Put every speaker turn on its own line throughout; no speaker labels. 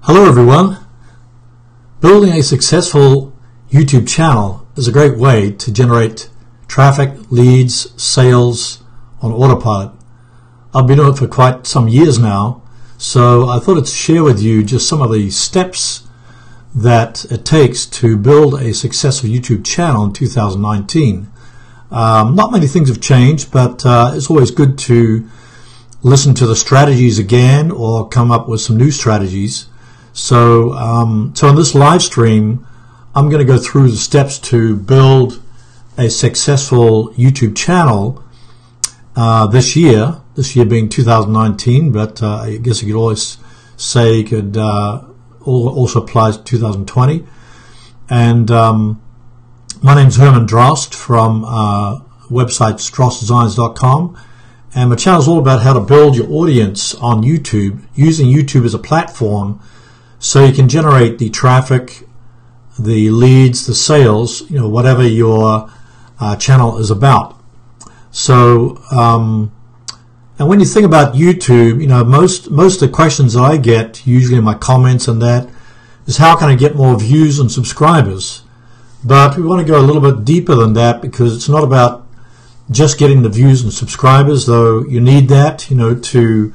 Hello everyone. Building a successful YouTube channel is a great way to generate traffic, leads, sales on autopilot. I've been doing it for quite some years now, so I thought I'd share with you just some of the steps that it takes to build a successful YouTube channel in 2019. Not many things have changed, but it's always good to listen to the strategies again or come up with some new strategies. So in this live stream, I'm going to go through the steps to build a successful YouTube channel this year being 2019, but I guess you could always say it could also apply to 2020. And my name's Herman Drost from website drostdesigns.com, and my channel is all about how to build your audience on YouTube, using YouTube as a platform so you can generate the traffic, the leads, the sales, whatever your channel is about. So, and when you think about YouTube, most of the questions that I get, usually in my comments and that, is how can I get more views and subscribers? But we want to go a little bit deeper than that, because it's not about just getting the views and subscribers, though you need that, to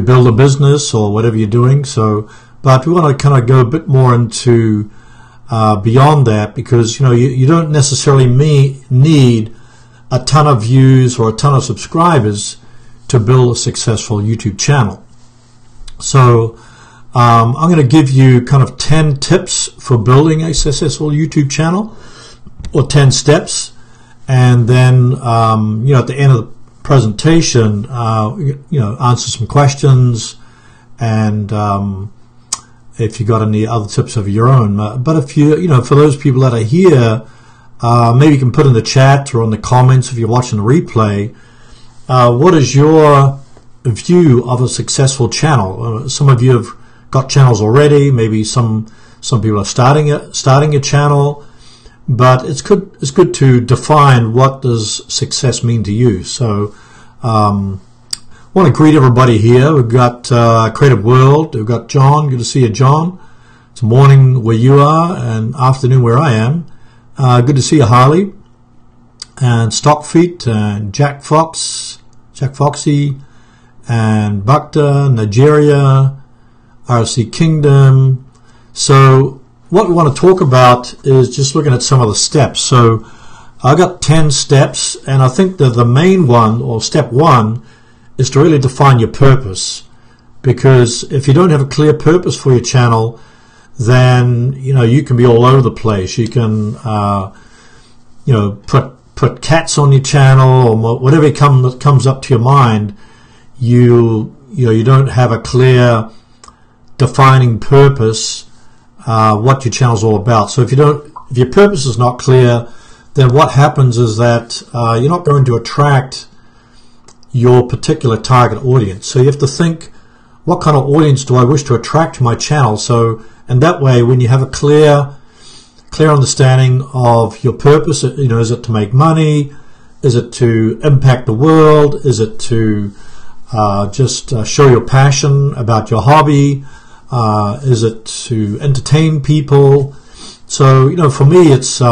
build a business or whatever you're doing. So, but we want to kind of go a bit more into beyond that, because you don't necessarily need a ton of views or a ton of subscribers to build a successful YouTube channel. So I'm going to give you kind of 10 tips for building a successful YouTube channel, or 10 steps, and then at the end of the presentation, answer some questions, and if you got any other tips of your own. But if for those people that are here, maybe you can put in the chat or in the comments if you're watching the replay, what is your view of a successful channel? Some of you have got channels already. Maybe some people are starting a channel, but it's good to define what does success mean to you. So I want to greet everybody here. We've got Creative World. We've got John. Good to see you, John. It's morning where you are and afternoon where I am. Good to see you, Harley, and Stockfeet, and Jack Foxy, and Bhakta, Nigeria, RC Kingdom. So what we want to talk about is just looking at some of the steps. So I got 10 steps, and I think that the main one, or step one, is to really define your purpose. Because if you don't have a clear purpose for your channel, then you can be all over the place. You can put cats on your channel or whatever comes up to your mind. You don't have a clear defining purpose, what your channel's all about. So if your purpose is not clear, then what happens is that you're not going to attract your particular target audience. So you have to think, what kind of audience do I wish to attract to my channel? So, and that way, when you have a clear understanding of your purpose, is it to make money? Is it to impact the world? Is it to just show your passion about your hobby? Is it to entertain people? So, for me, it's,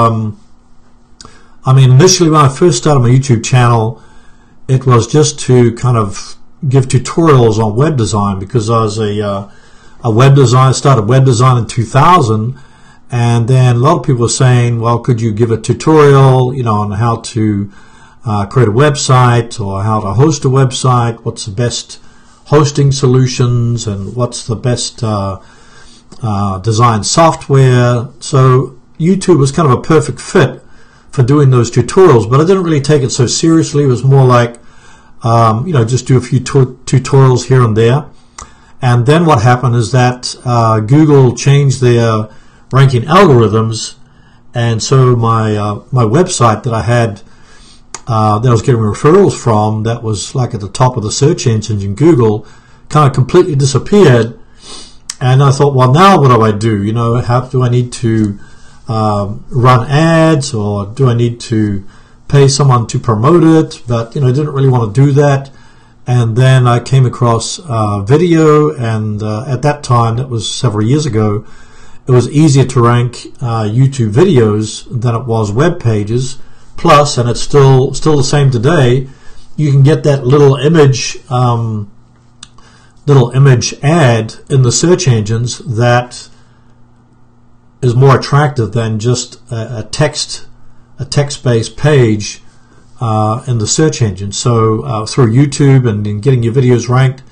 initially when I first started my YouTube channel, it was just to kind of give tutorials on web design, because I was a web designer. Started web design in 2000, and then a lot of people were saying, well, could you give a tutorial, on how to create a website or how to host a website? What's the best hosting solutions, and what's the best design software? So YouTube was kind of a perfect fit for doing those tutorials, but I didn't really take it so seriously. It was more like, just do a few tutorials here and there. And then what happened is that Google changed their ranking algorithms, and so my website that I had, that I was getting referrals from, that was like at the top of the search engines in Google, kind of completely disappeared. And I thought, well, now what do I do? How do I need to run ads, or do I need to pay someone to promote it? But I didn't really want to do that. and then I came across video, and at that time, that was several years ago, it was easier to rank YouTube videos than it was web pages. Plus, and it's still the same today, you can get that little image ad in the search engines that is more attractive than just a text-based page in the search engine. So through YouTube and in getting your videos ranked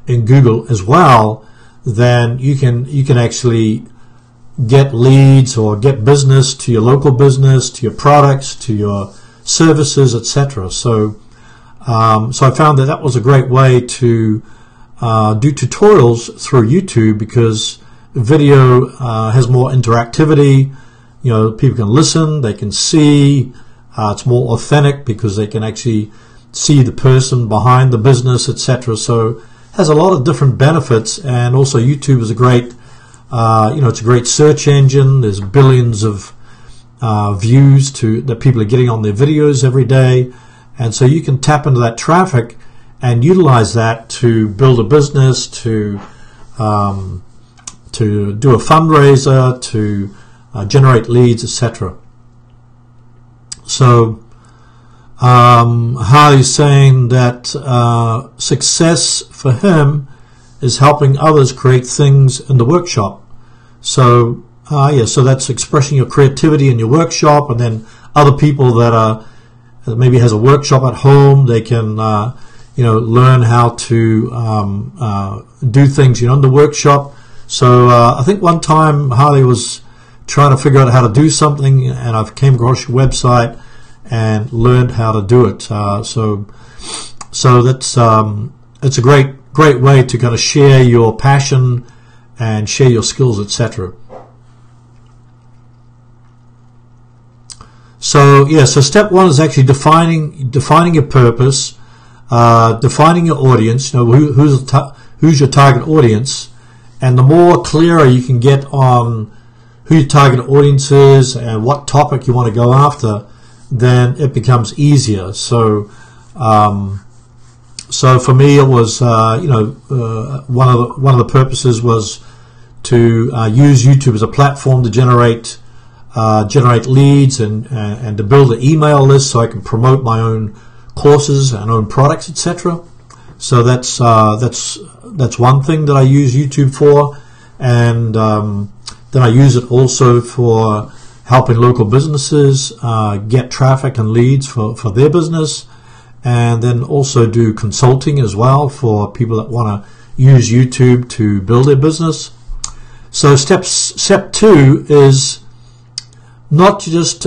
in Google as well, then you can actually get leads or get business to your local business, to your products, to your services, etc. So I found that was a great way to do tutorials through YouTube, because video has more interactivity. You know, people can listen, they can see. It's more authentic because they can actually see the person behind the business, etc. So it has a lot of different benefits, and also YouTube is a great, it's a great search engine. There's billions of views that people are getting on their videos every day, and so you can tap into that traffic and utilize that to build a business, to do a fundraiser, to generate leads, etc. So Harley's saying that success for him is helping others create things in the workshop. So so that's expressing your creativity in your workshop, and then other people that maybe has a workshop at home, they can learn how to do things in the workshop. So I think one time Harley was trying to figure out how to do something, and I've came across your website and learned how to do it. So that's it's a great way to kind of share your passion and share your skills, etc. So so step one is actually defining your purpose, defining your audience. Who's your target audience, and the more clearer you can get on who your target audience is and what topic you want to go after, then it becomes easier. So for me, it was one of the purposes was to use YouTube as a platform to generate leads and to build an email list so I can promote my own courses and own products, etc. So that's one thing that I use YouTube for, and then I use it also for helping local businesses get traffic and leads for their business, and then also do consulting as well for people that want to use YouTube to build their business. So step two is not just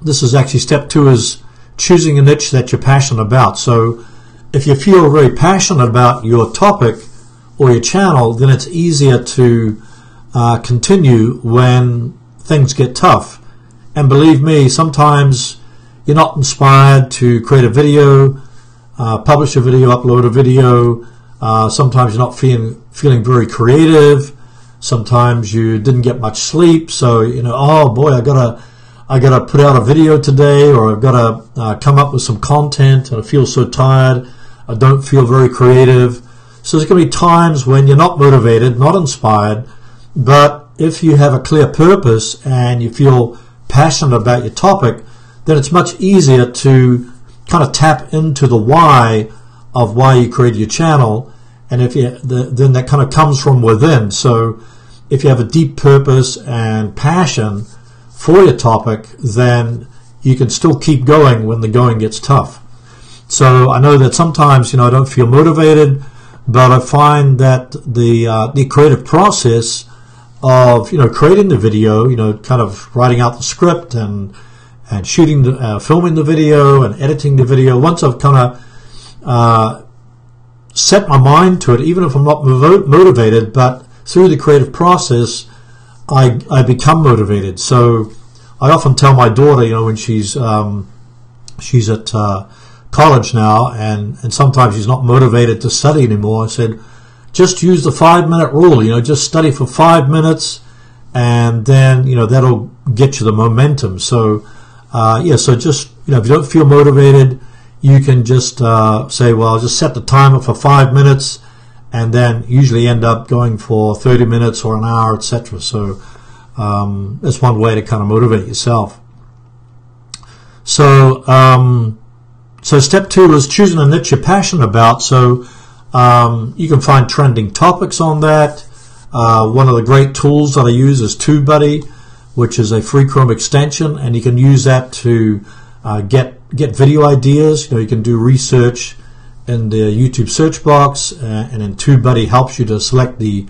this is actually step two is choosing a niche that you're passionate about. So if you feel very passionate about your topic or your channel, then it's easier to continue when things get tough. And believe me, sometimes you're not inspired to create a video, publish a video, upload a video. Sometimes you're not feeling very creative. Sometimes you didn't get much sleep, so oh boy, I gotta put out a video today, or I've gotta come up with some content, and I feel so tired. I don't feel very creative. So there's going to be times when you're not motivated, not inspired. But if you have a clear purpose and you feel passionate about your topic, then it's much easier to kind of tap into the why of why you created your channel, and then that kind of comes from within. So if you have a deep purpose and passion for your topic, then you can still keep going when the going gets tough. So I know that sometimes I don't feel motivated, but I find that the creative process of creating the video, kind of writing out the script and shooting filming the video and editing the video, once I've kind of set my mind to it, even if I'm not motivated, but through the creative process I become motivated. So I often tell my daughter, when she's at college now, and sometimes she's not motivated to study anymore, I said, just use the 5-minute rule. Just study for 5 minutes, and then that'll get you the momentum. So so just if you don't feel motivated, you can just say, well, I'll just set the timer for 5 minutes, and then usually end up going for 30 minutes or an hour, etc. So that's one way to kind of motivate yourself. So so step 2 is choosing a niche you're passionate about. So you can find trending topics on that. One of the great tools that I use is TubeBuddy, which is a free Chrome extension, and you can use that to get video ideas. You can do research in the YouTube search box, and then TubeBuddy helps you to select the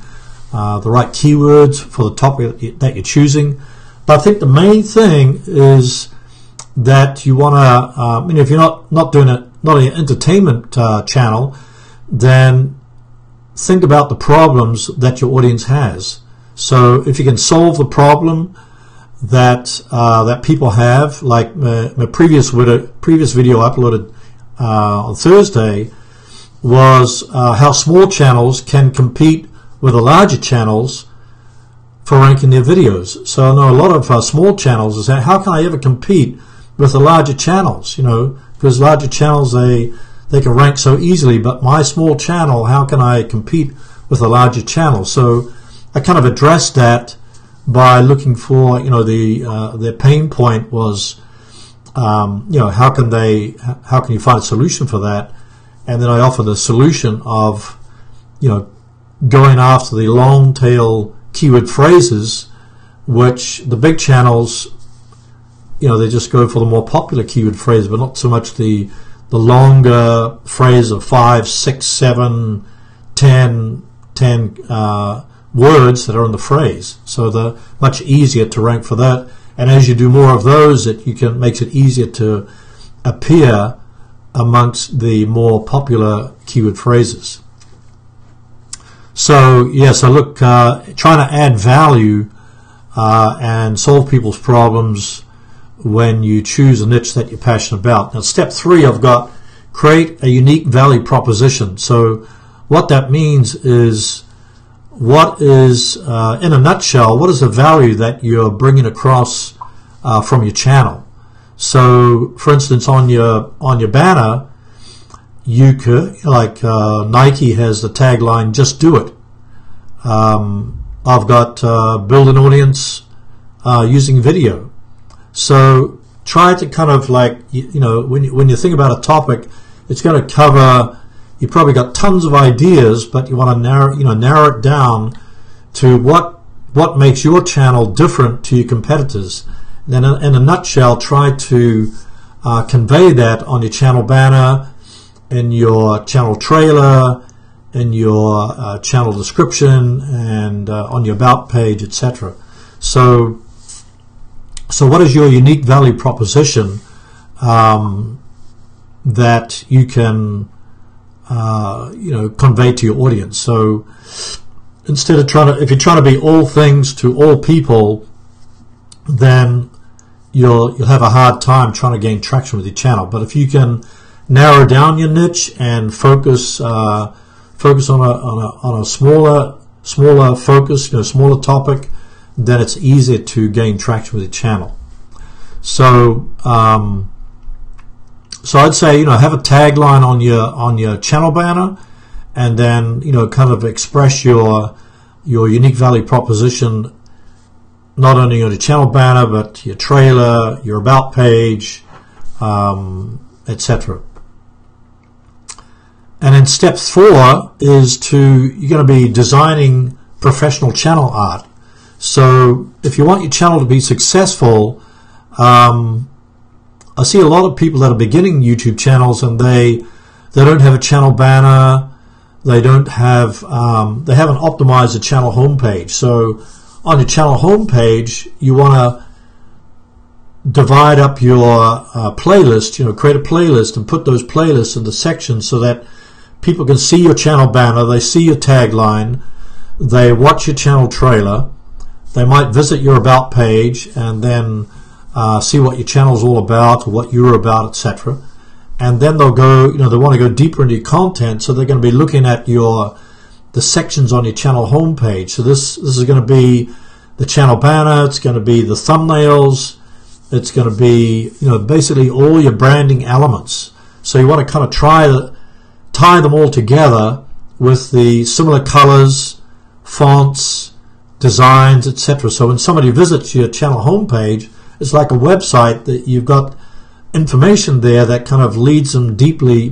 right keywords for the topic that you're choosing. But I think the main thing is that you want to, if you're not doing it, not an entertainment channel, then think about the problems that your audience has. So if you can solve the problem that people have, like my previous video uploaded on Thursday was how small channels can compete with the larger channels for ranking their videos. So I know a lot of small channels is saying, how can I ever compete with the larger channels? Because larger channels, they can rank so easily, but my small channel, how can I compete with a larger channel? So I kind of addressed that by looking for, their pain point was, how can you find a solution for that? And then I offer the solution of, going after the long tail keyword phrases, which the big channels, they just go for the more popular keyword phrases, but not so much the longer phrase of 5, 6, 7, 10 words that are in the phrase. So they're much easier to rank for that. And as you do more of those, makes it easier to appear amongst the more popular keyword phrases. So yes, I look trying to add value and solve people's problems when you choose a niche that you're passionate about. Now, step 3, I've got create a unique value proposition. So what that means is, what is, in a nutshell, what is the value that you're bringing across from your channel? So, for instance, on your banner, you could, like Nike has the tagline, "Just do it." I've got build an audience using video. So try to kind of like, when you think about a topic, it's going to cover, you probably got tons of ideas, but you want to narrow it down to what makes your channel different to your competitors. Then in a nutshell, try to convey that on your channel banner, in your channel trailer, in your channel description, and on your about page, etc. So what is your unique value proposition that you can convey to your audience? So instead of if you're trying to be all things to all people, then you'll have a hard time trying to gain traction with your channel. But if you can narrow down your niche and focus on a smaller focus, smaller topic, then it's easier to gain traction with your channel. So I'd say, have a tagline on your channel banner, and then kind of express your unique value proposition not only on your channel banner but your trailer, your about page, etc. And then step 4 is you're going to be designing professional channel art. So if you want your channel to be successful, I see a lot of people that are beginning YouTube channels and they don't have a channel banner, they haven't optimized the channel homepage. So on your channel homepage, you want to divide up your playlist, create a playlist and put those playlists into sections so that people can see your channel banner, they see your tagline, they watch your channel trailer, they might visit your about page and then see what your channel is all about, or what you're about, etc. And then they'll go, they want to go deeper into your content, so they're going to be looking at the sections on your channel homepage. So this is going to be the channel banner, it's going to be the thumbnails, it's going to be basically all your branding elements. So you want to kind of tie them all together with the similar colors, fonts, designs, etc. So when somebody visits your channel homepage, it's like a website that you've got information there that kind of leads them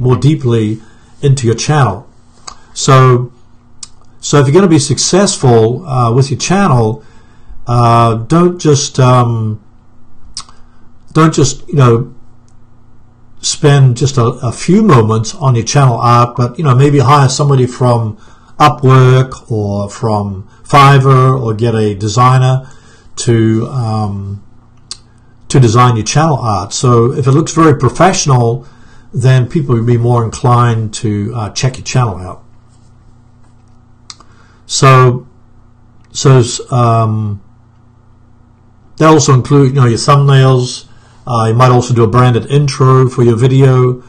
more deeply into your channel. So if you're going to be successful with your channel, don't just spend just a few moments on your channel art, but maybe hire somebody from Upwork or from Fiverr, or get a designer to design your channel art. So if it looks very professional, then people will be more inclined to check your channel out. So they also include your thumbnails. You might also do a branded intro for your video.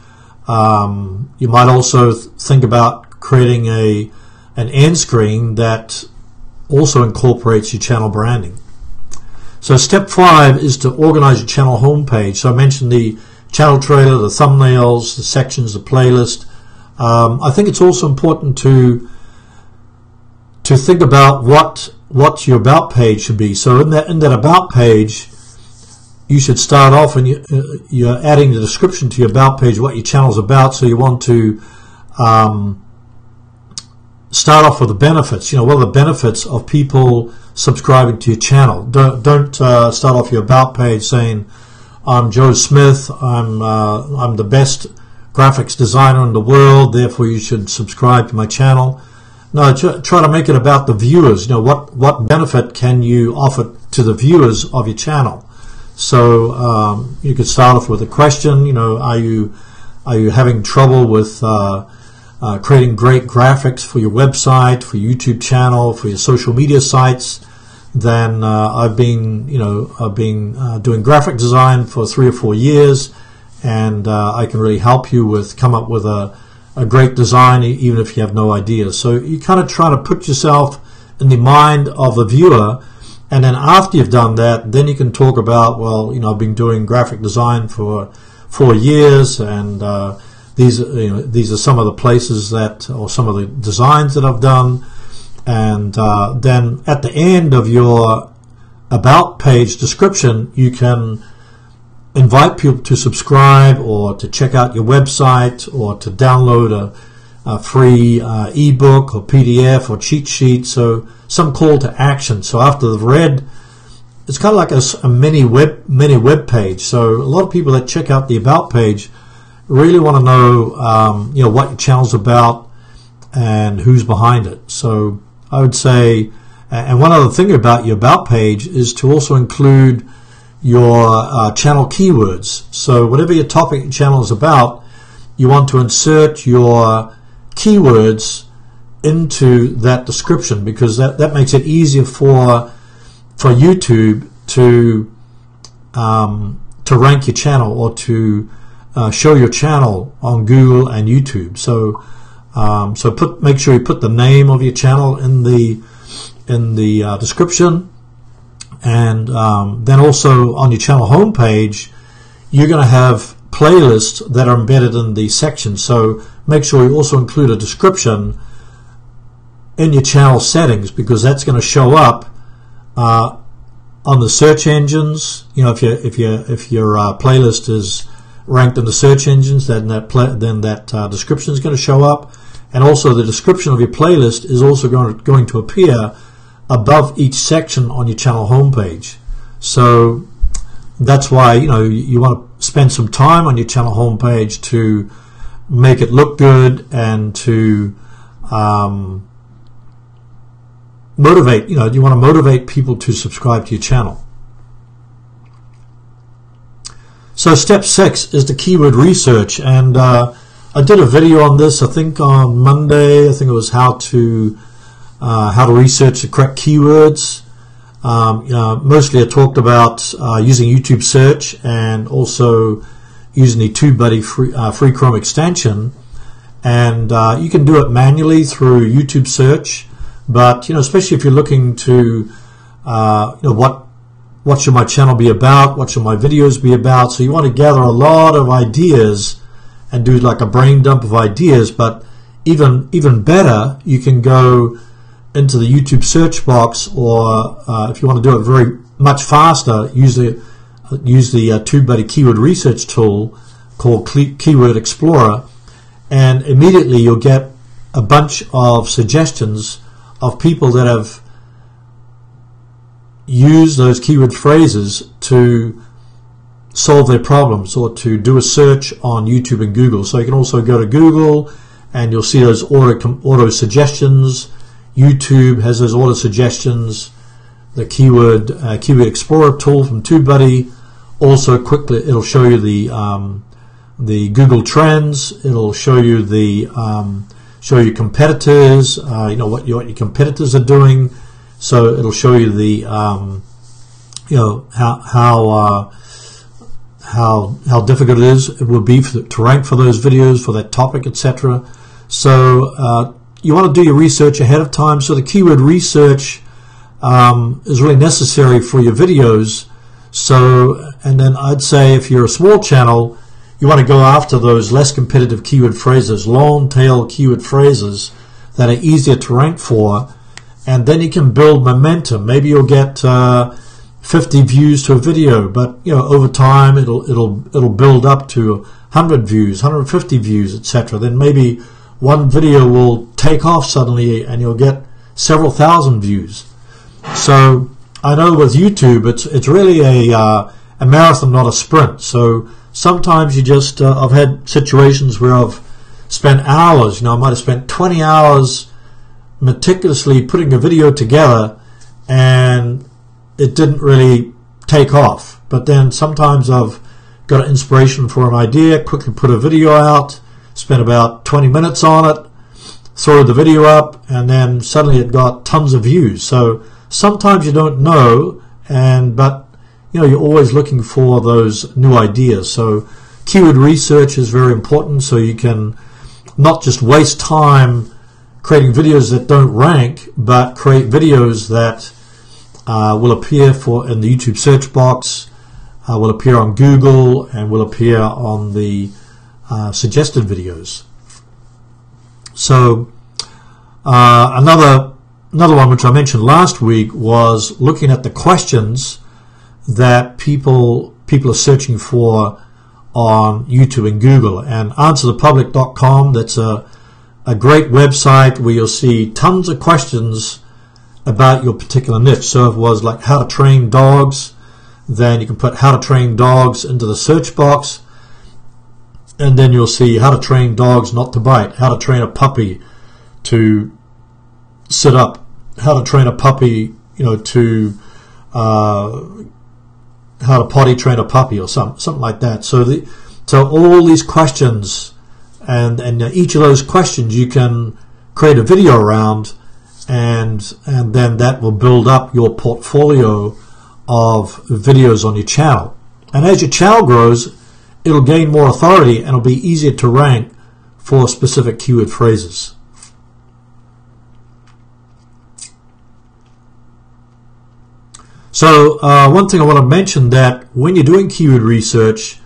You might also think about creating an end screen that also incorporates your channel branding. So step 5 is to organize your channel homepage. So I mentioned the channel trailer, the thumbnails, the sections, the playlist. I think it's also important to think about what your about page should be. So in that about page, you should start off and you're adding the description to your about page, what your channel is about. So you want to start off with the benefits. What are the benefits of people subscribing to your channel? Don't start off your about page saying, I'm Joe Smith, I'm the best graphics designer in the world, therefore you should subscribe to my channel. No, try to make it about the viewers. What benefit can you offer to the viewers of your channel? So you could start off with a question. Are you having trouble with creating great graphics for your website, for your YouTube channel, for your social media sites? Then I've been doing graphic design for 3 or 4 years, and I can really help you come up with a great design, even if you have no idea. So you kind of try to put yourself in the mind of the viewer, and then after you've done that, then you can talk about, well, I've been doing graphic design for 4 years, and these are some of the places or some of the designs that I've done. And then at the end of your about page description, you can invite people to subscribe or to check out your website or to download a free ebook or PDF or cheat sheet. So some call to action. So after they've read, it's kind of like a mini web page. So a lot of people that check out the about page really want to know what your channel's about and who's behind it. So I would say, and one other thing about your about page is to also include your channel keywords. So whatever your topic your channel is about, you want to insert your keywords into that description, because that makes it easier for YouTube to rank your channel or to show your channel on Google and YouTube. So make sure you put the name of your channel in the description, and then also on your channel homepage, you're going to have playlists that are embedded in the section. So make sure you also include a description in your channel settings, because that's going to show up on the search engines. If your playlist is ranked in the search engines, then that description is going to show up, and also the description of your playlist is also going to appear above each section on your channel homepage. So that's why you want to spend some time on your channel homepage to make it look good and to motivate. You want to motivate people to subscribe to your channel. So step 6 is the keyword research, and I did a video on this, I think on Monday. I think it was how to research the correct keywords. Mostly I talked about using YouTube search and also using the TubeBuddy free Chrome extension, and you can do it manually through YouTube search. But especially if you're looking to what should my channel be about, what should my videos be about, so you want to gather a lot of ideas and do like a brain dump of ideas. But even better, you can go into the YouTube search box, or if you want to do it very much faster, use the TubeBuddy keyword research tool called Keyword Explorer, and immediately you'll get a bunch of suggestions of people that have used those keyword phrases to solve their problems or to do a search on YouTube and Google. So you can also go to Google and you'll see those auto suggestions. YouTube has those auto suggestions. The keyword Explorer tool from TubeBuddy also quickly it'll show you the Google Trends. It'll show you competitors. You know what your competitors are doing. So it'll show you the how difficult it would be to rank for those videos, for that topic, etc. So you want to do your research ahead of time. So the keyword research is really necessary for your videos. So, and then I'd say if you're a small channel, you want to go after those less competitive keyword phrases, long tail keyword phrases that are easier to rank for, and then you can build momentum. Maybe you'll get 50 views to a video, but you know, over time it'll build up to 100 views, 150 views, etc. Then maybe one video will take off suddenly and you'll get several thousand views. So I know with YouTube it's really a marathon, not a sprint. So sometimes you just I've had situations where I've spent hours, you know, I might have spent 20 hours meticulously putting a video together and it didn't really take off. But then sometimes I've got an inspiration for an idea, quickly put a video out, spent about 20 minutes on it, throw the video up, and then suddenly it got tons of views. So sometimes you don't know, but you know, you're always looking for those new ideas. So keyword research is very important, so you can not just waste time creating videos that don't rank, but create videos that will appear in the YouTube search box, will appear on Google, and will appear on the suggested videos. So another one which I mentioned last week was looking at the questions that people are searching for on YouTube and Google. And answerthepublic.com, that's a great website where you'll see tons of questions about your particular niche. So if it was like how to train dogs, then you can put how to train dogs into the search box, and then you'll see how to train dogs not to bite, how to train a puppy to sit up, how to train a puppy, you know, to how to potty train a puppy, or something like that. So all these questions, and each of those questions you can create a video around, and then that will build up your portfolio of videos on your channel. And as your channel grows, it'll gain more authority and it'll be easier to rank for specific keyword phrases. So one thing I want to mention, that when you're doing keyword research,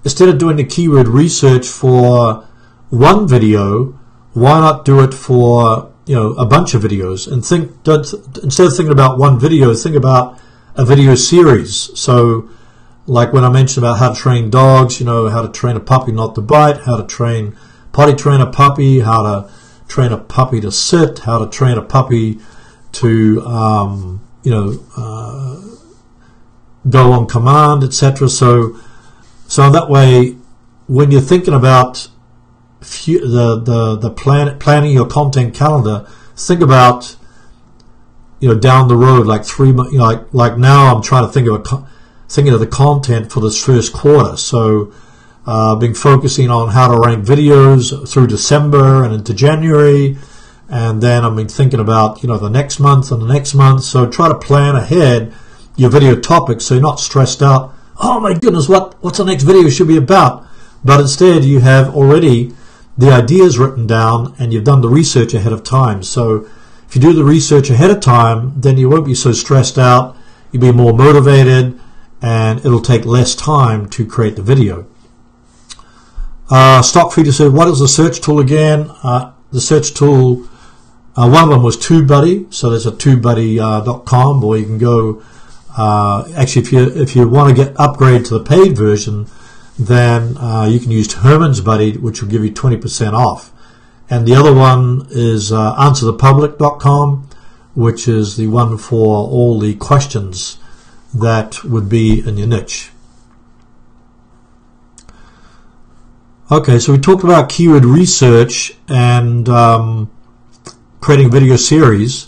instead of doing the keyword research for one video, why not do it for, you know, a bunch of videos? And instead of thinking about one video, think about a video series. So like when I mentioned about how to train dogs, you know, how to train a puppy not to bite, how to potty train a puppy, how to train a puppy to sit, how to train a puppy to go on command, etc. So that way, when you're thinking about planning your content calendar, think about, you know, down the road, like 3 months. You know, like now, I'm trying to thinking of the content for this first quarter. So I've been focusing on how to rank videos through December and into January. And then I've been thinking about, you know, the next month and the next month. So try to plan ahead your video topics so you're not stressed out. Oh my goodness, what's the next video should be about? But instead you have already the ideas written down and you've done the research ahead of time. So if you do the research ahead of time, then you won't be so stressed out. You'll be more motivated and it'll take less time to create the video. Stock Feeder said, what is the search tool again? The search tool, one of them was TubeBuddy, so there's a TubeBuddy.com, or you can go, actually if you want to get upgrade to the paid version, then you can use Herman's Buddy, which will give you 20% off. And the other one is answerthepublic.com, which is the one for all the questions that would be in your niche. Okay, so we talked about keyword research and creating a video series.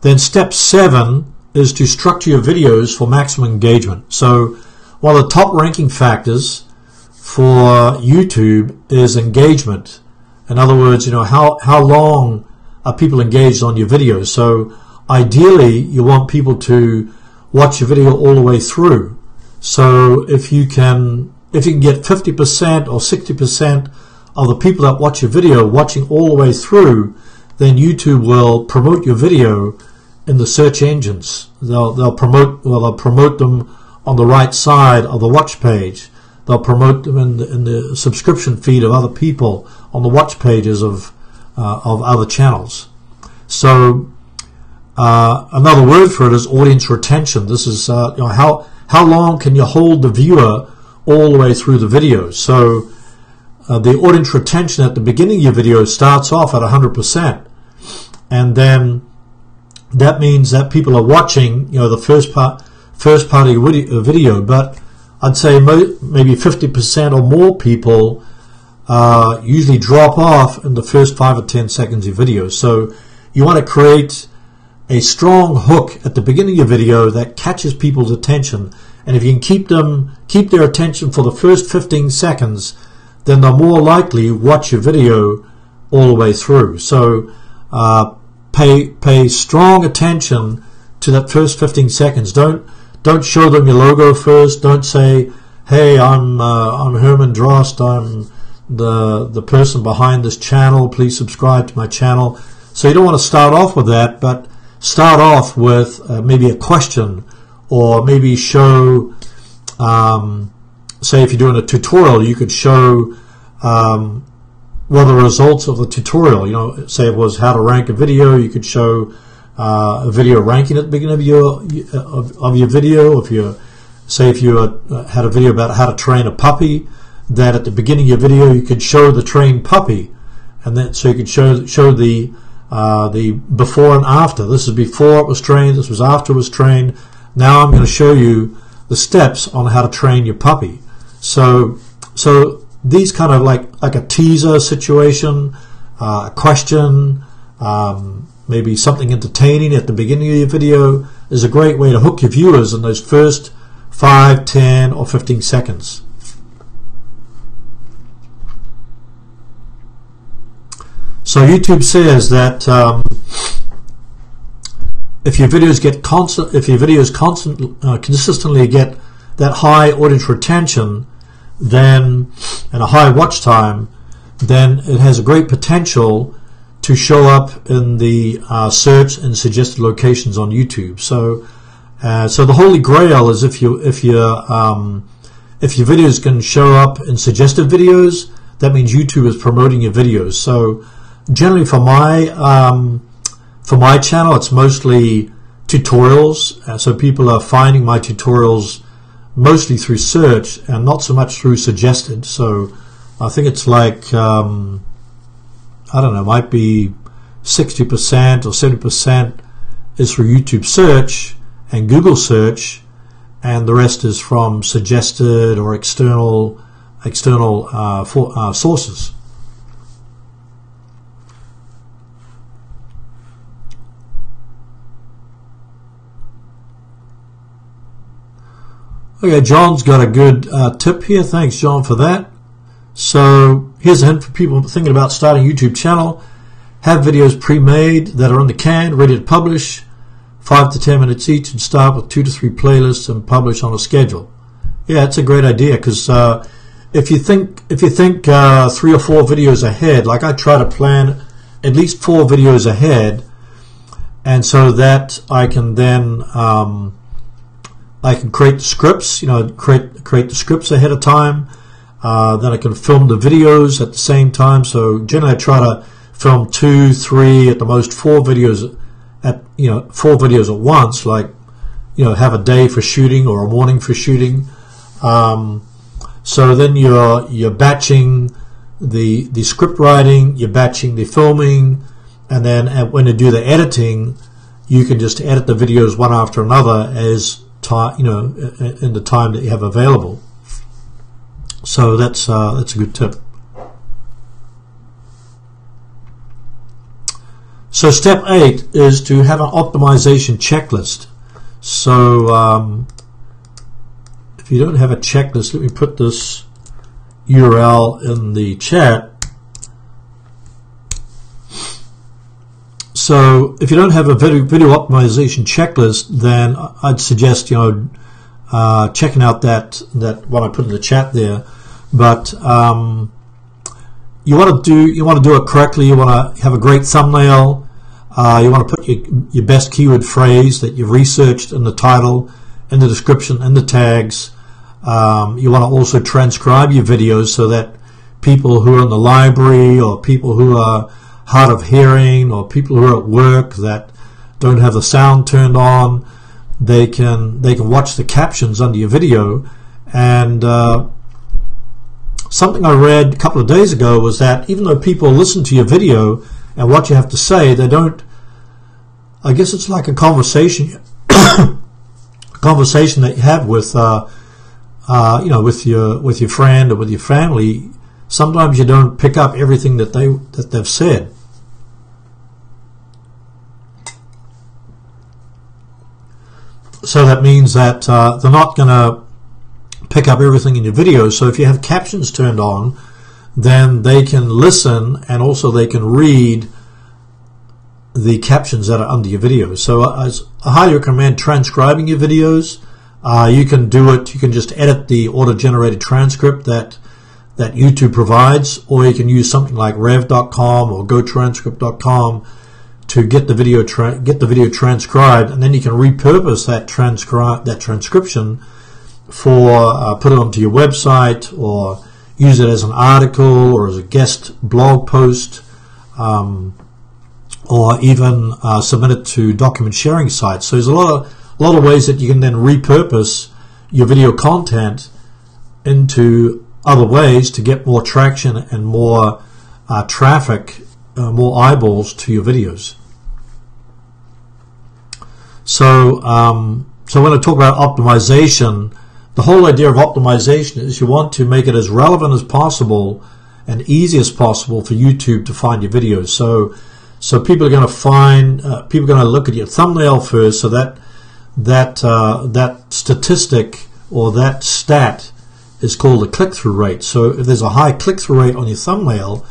Then step 7 is to structure your videos for maximum engagement. So one of the top ranking factors for YouTube is engagement. In other words, how long are people engaged on your videos? So ideally, you want people to watch your video all the way through. So if you can get 50% or 60% of the people that watch your video watching all the way through, then YouTube will promote your video in the search engines. They'll promote them on the right side of the watch page. They'll promote them in the subscription feed of other people on the watch pages of other channels. So another word for it is audience retention. This is how long can you hold the viewer all the way through the video. So the audience retention at the beginning of your video starts off at 100%, and then that means that people are watching the first part of your video, but I'd say maybe 50% or more people usually drop off in the first 5 or 10 seconds of your video. So you want to create a strong hook at the beginning of your video that catches people's attention, and if you can keep their attention for the first 15 seconds, then they're more likely to watch your video all the way through. So pay strong attention to that first 15 seconds. Don't show them your logo first. Don't say, hey, I'm Herman Drost, I'm the person behind this channel, please subscribe to my channel. So you don't want to start off with that, but start off with maybe a question, or maybe show, say if you're doing a tutorial, you could show what are the results of the tutorial. Say it was how to rank a video, you could show a video ranking at the beginning of your video. If you had a video about how to train a puppy, that at the beginning of your video you could show the trained puppy, and then so you could show the before and after. This is before it was trained, this was after it was trained. Now I'm going to show you the steps on how to train your puppy. So these kind of like a teaser situation, a question, maybe something entertaining at the beginning of your video is a great way to hook your viewers in those first 5, 10, or 15 seconds. So YouTube says that if your videos consistently get that high audience retention, then and a high watch time, then it has a great potential to show up in the search and suggested locations on YouTube. So the holy grail is if your videos can show up in suggested videos, that means YouTube is promoting your videos. So generally for my channel, it's mostly tutorials. So people are finding my tutorials mostly through search and not so much through suggested. So I think it's like I don't know, might be 60% or 70% is through YouTube search and Google search, and the rest is from suggested or external sources. Okay, John's got a good tip here. Thanks, John, for that. So here's a hint for people thinking about starting a YouTube channel. Have videos pre-made that are in the can, ready to publish, 5 to 10 minutes each, and start with 2 to 3 playlists and publish on a schedule. Yeah, it's a great idea, because if you think 3 or 4 videos ahead, like I try to plan at least 4 videos ahead, and so that I can then I can create the scripts, create the scripts ahead of time. Then I can film the videos at the same time. So generally I try to film 2, 3, at the most 4 videos at 4 videos at once, like have a day for shooting or a morning for shooting. So then you're batching the script writing, you're batching the filming, and then when you do the editing, you can just edit the videos one after another as time, in the time that you have available. So that's a good tip. So step 8 is to have an optimization checklist. So if you don't have a checklist, let me put this URL in the chat. So if you don't have a video optimization checklist, then I'd suggest checking out that what I put in the chat there. But you want to do it correctly. You want to have a great thumbnail. You want to put your best keyword phrase that you've researched in the title, in the description, in the tags. You want to also transcribe your videos so that people who are in the library, or people who are hard of hearing, or people who are at work that don't have the sound turned on, they can watch the captions under your video. And something I read a couple of days ago was that even though people listen to your video and what you have to say, they don't. I guess it's like a conversation, a conversation that you have with, with your friend or with your family. Sometimes you don't pick up everything that they've said. So that means that they're not going to pick up everything in your video. So if you have captions turned on, then they can listen, and also they can read the captions that are under your video. So I highly recommend transcribing your videos. You can do it. You can just edit the auto-generated transcript that YouTube provides, or you can use something like rev.com or gotranscript.com to get the video transcribed, and then you can repurpose that transcription for put it onto your website, or use it as an article or as a guest blog post, or even submit it to document sharing sites. So there's a lot of ways that you can then repurpose your video content into other ways to get more traction and more traffic, more eyeballs to your videos. So when I talk about optimization, the whole idea of optimization is you want to make it as relevant as possible and easy as possible for YouTube to find your videos. So people are going to people are going to look at your thumbnail first. So that statistic, or that stat, is called the click-through rate. So if there's a high click-through rate on your thumbnail,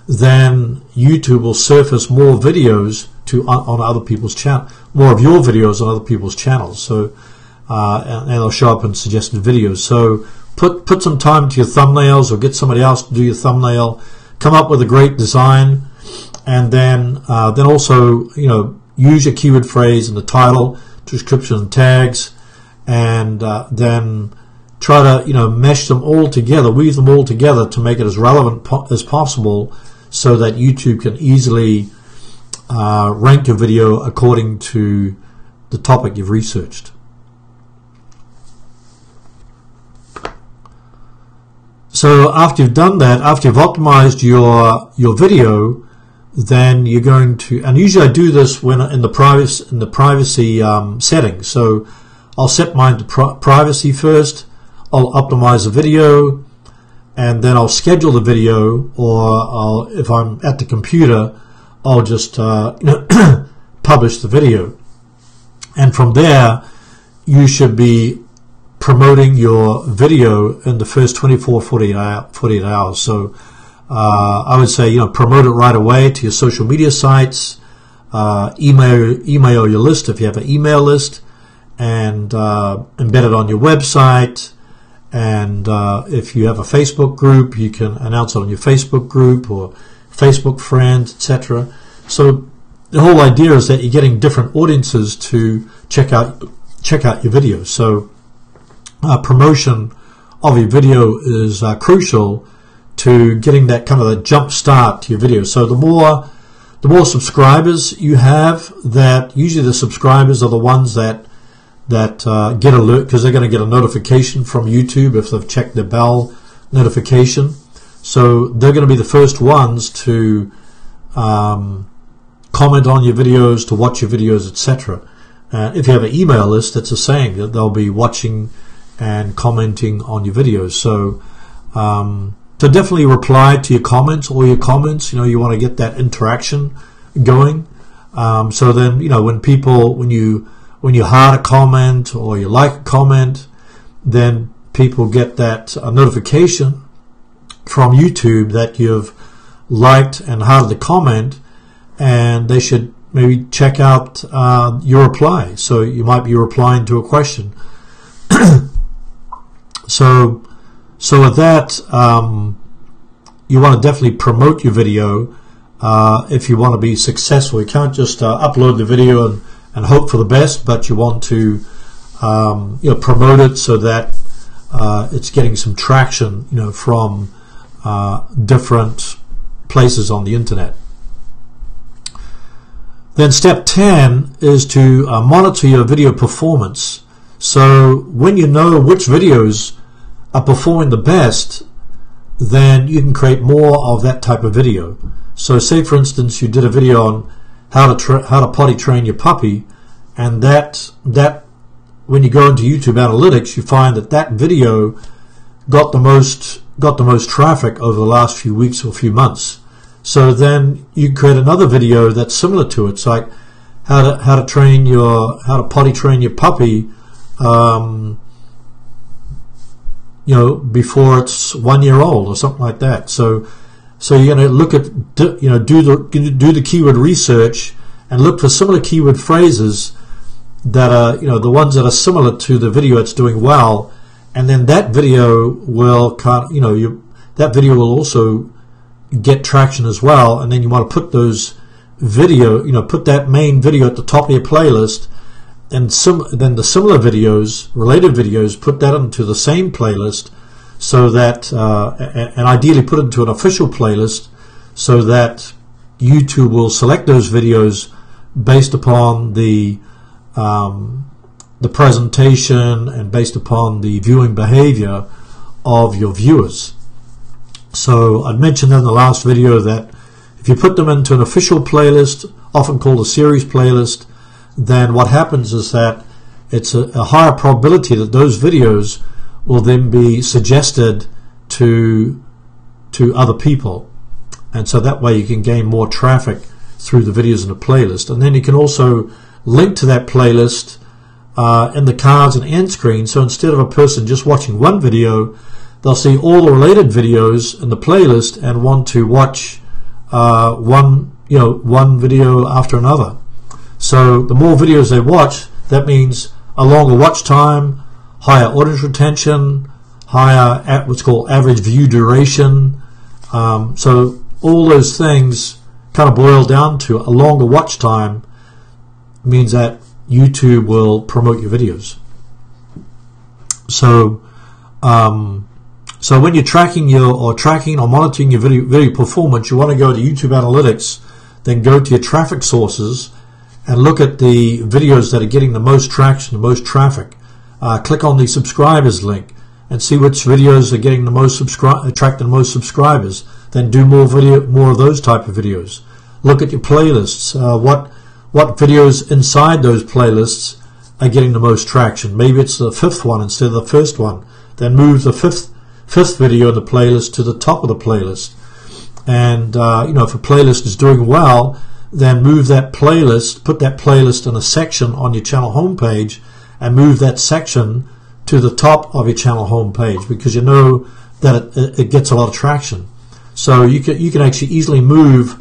then YouTube will surface more videos on other people's channel, more of your videos on other people's channels. So and they'll show up in suggested videos. So put some time into your thumbnails, or get somebody else to do your thumbnail. Come up with a great design, and then also use your keyword phrase in the title, description, and tags, and then try to mesh them all together, weave them all together to make it as relevant as possible, so that YouTube can easily rank your video according to the topic you've researched. So after you've done that, after you've optimized your video, then you're going to, and usually I do this when in the privacy settings. So I'll set mine to privacy first. I'll optimize the video, and then I'll schedule the video, or if I'm at the computer, I'll just publish the video. And from there, you should be promoting your video in the first 48 hours. So I would say, promote it right away to your social media sites, email your list if you have an email list, and embed it on your website. And if you have a Facebook group, you can announce it on your Facebook group or Facebook friends, etc. So the whole idea is that you're getting different audiences to check out your videos. So promotion of your video is crucial to getting that kind of a jump start to your video. So the more subscribers you have, that usually the subscribers are the ones that get alert, because they're going to get a notification from YouTube if they've checked their bell notification. So they're going to be the first ones to comment on your videos, to watch your videos, etc. If you have an email list, that's a saying that they'll be watching and commenting on your videos. So to definitely reply to your comments, all your comments. You want to get that interaction going. So then, when you heart a comment or you like a comment, then people get that notification from YouTube that you've liked and hearted the comment, and they should maybe check out your reply. So you might be replying to a question. So with that, you want to definitely promote your video if you want to be successful. You can't just upload the video and hope for the best, but you want to promote it so that it's getting some traction from different places on the internet. Then step 10 is to monitor your video performance. So when you know which videos are performing the best, then you can create more of that type of video. So say for instance you did a video on how to potty train your puppy, and that when you go into YouTube analytics, you find that video got the most traffic over the last few weeks or few months. So then you create another video that's similar to it. It's like how to potty train your puppy, before it's 1 year old or something like that. So you're going to look at do the keyword research and look for similar keyword phrases that are the ones that are similar to the video it's doing well, and then that video will that video will also get traction as well. And then you want to put those put that main video at the top of your playlist, and then the similar videos, related videos, put that into the same playlist, so that and ideally put it into an official playlist, so that YouTube will select those videos based upon the presentation and based upon the viewing behavior of your viewers. So I'd mentioned in the last video that if you put them into an official playlist, often called a series playlist, then what happens is that it's a higher probability that those videos will then be suggested to other people, and so that way you can gain more traffic through the videos in the playlist. And then you can also link to that playlist in the cards and end screen, so instead of a person just watching one video, they'll see all the related videos in the playlist and want to watch one video after another. So the more videos they watch, that means a longer watch time, higher audience retention, higher what's called average view duration. So all those things kind of boil down to a longer watch time means that YouTube will promote your videos. So so when you're tracking or monitoring your video performance, you want to go to YouTube Analytics, then go to your traffic sources and look at the videos that are getting the most traction, the most traffic. Click on the subscribers link and see which videos are getting the most attracting the most subscribers. Then do more of those type of videos. Look at your playlists. What videos inside those playlists are getting the most traction? Maybe it's the fifth one instead of the first one. Then move the fifth video in the playlist to the top of the playlist. And if a playlist is doing well, then move that playlist, put that playlist in a section on your channel homepage, and move that section to the top of your channel homepage, because you know that it gets a lot of traction. So you can actually easily move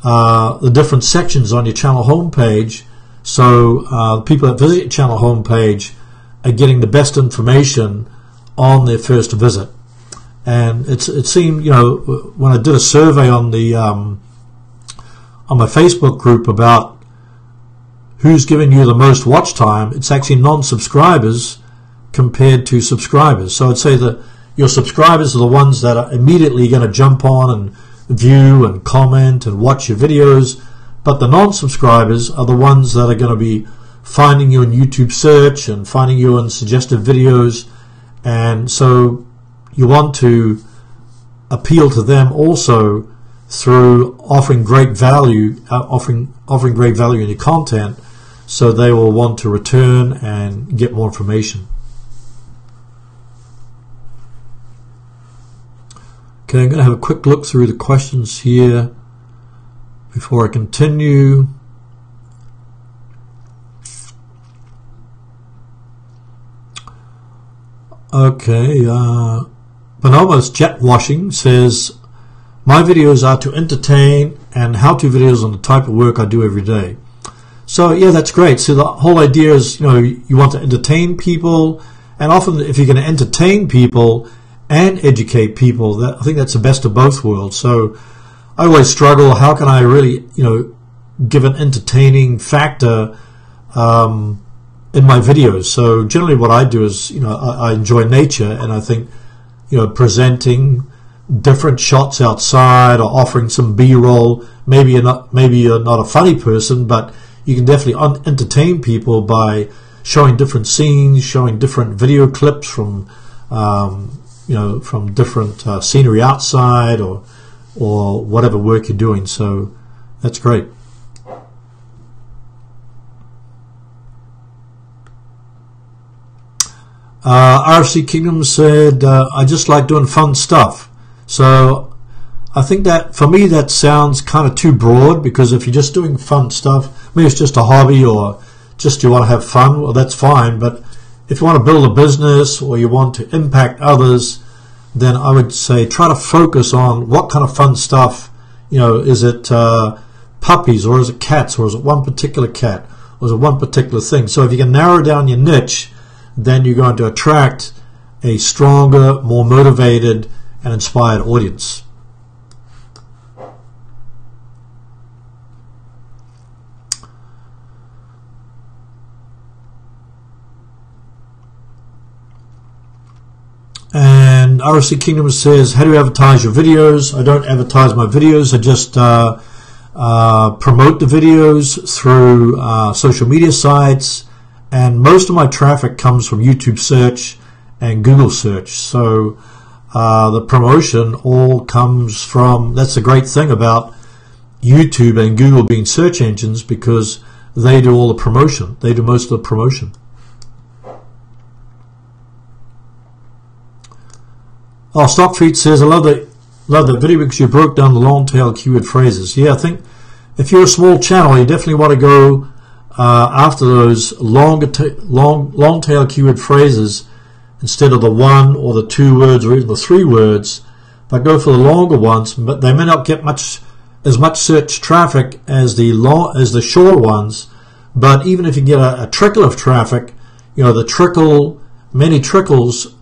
the different sections on your channel homepage, so people that visit your channel homepage are getting the best information on their first visit. And it seemed, when I did a survey on the on my Facebook group about who's giving you the most watch time, it's actually non-subscribers compared to subscribers. So I'd say that your subscribers are the ones that are immediately going to jump on and view and comment and watch your videos, but the non-subscribers are the ones that are going to be finding you in YouTube search and finding you in suggested videos, and so you want to appeal to them also through offering great value, offering great value in your content, so they will want to return and get more information. Okay, I'm going to have a quick look through the questions here before I continue. Okay, Bournemouth Jet Washing says, my videos are to entertain and how-to videos on the type of work I do every day. So yeah, that's great. So the whole idea is, you want to entertain people, and often if you're going to entertain people and educate people, I think that's the best of both worlds. So I always struggle, how can I really, give an entertaining factor in my videos? So generally what I do is, I enjoy nature, and I think, presenting different shots outside or offering some B-roll. Maybe you're not a funny person, but you can definitely entertain people by showing different scenes, showing different video clips from from different scenery outside or whatever work you're doing. So that's great. RFC Kingdom said, I just like doing fun stuff. So I think that for me that sounds kind of too broad, because if you're just doing fun stuff, maybe it's just a hobby or just you want to have fun, well, that's fine. But if you want to build a business or you want to impact others, then I would say try to focus on what kind of fun stuff. Is it puppies, or is it cats, or is it one particular cat, or is it one particular thing? So if you can narrow down your niche, then you're going to attract a stronger, more motivated and inspired audience. And RFC Kingdom says, how do you advertise your videos? I don't advertise my videos. I just promote the videos through social media sites, and most of my traffic comes from YouTube search and Google search. So the promotion all comes from, that's the great thing about YouTube and Google being search engines, because they do all the promotion. They do most of the promotion. Stockfeet says, I love that video because you broke down the long tail keyword phrases. Yeah, I think if you're a small channel, you definitely want to go after those long tail keyword phrases instead of the one or the 2 words or even the 3 words, but go for the longer ones. But they may not get as much search traffic as the short ones. But even if you get a trickle of traffic, many trickles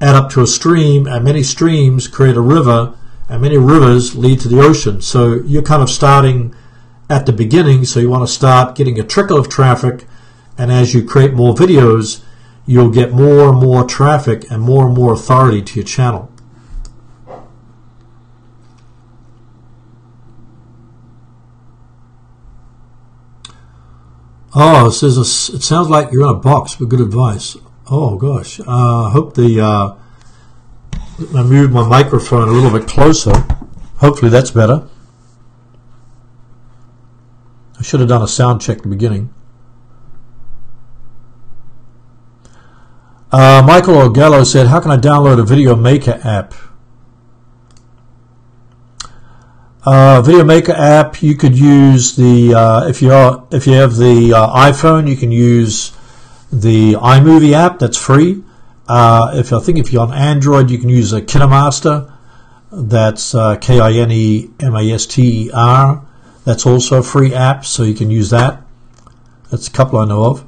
add up to a stream, and many streams create a river, and many rivers lead to the ocean. So you're kind of starting at the beginning, so you want to start getting a trickle of traffic, and as you create more videos, you'll get more and more traffic and more authority to your channel. Oh, it says it sounds like you're in a box with good advice. Oh gosh, I hope I moved my microphone a little bit closer. Hopefully that's better. I should have done a sound check at the beginning. Michael Ogello said, how can I download a Video Maker app? Video Maker app, you could use the, if you have the iPhone, you can use the iMovie app, that's free. I think if you're on Android, you can use a KineMaster, that's KINEMASTER. That's also a free app, so you can use that. That's a couple I know of.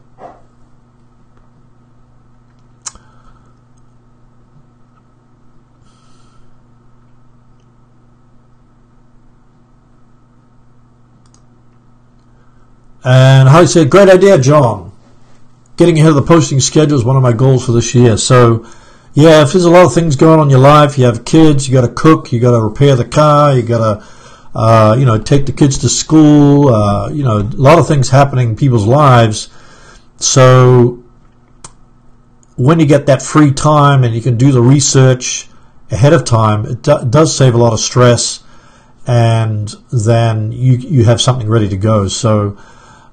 And how you say, great idea, John. getting ahead of the posting schedule is one of my goals for this year. So yeah, if there's a lot of things going on in your life, you have kids, you got to cook, you got to repair the car, you got to take the kids to school, a lot of things happening in people's lives. So when you get that free time and you can do the research ahead of time, it does save a lot of stress, and then you have something ready to go. So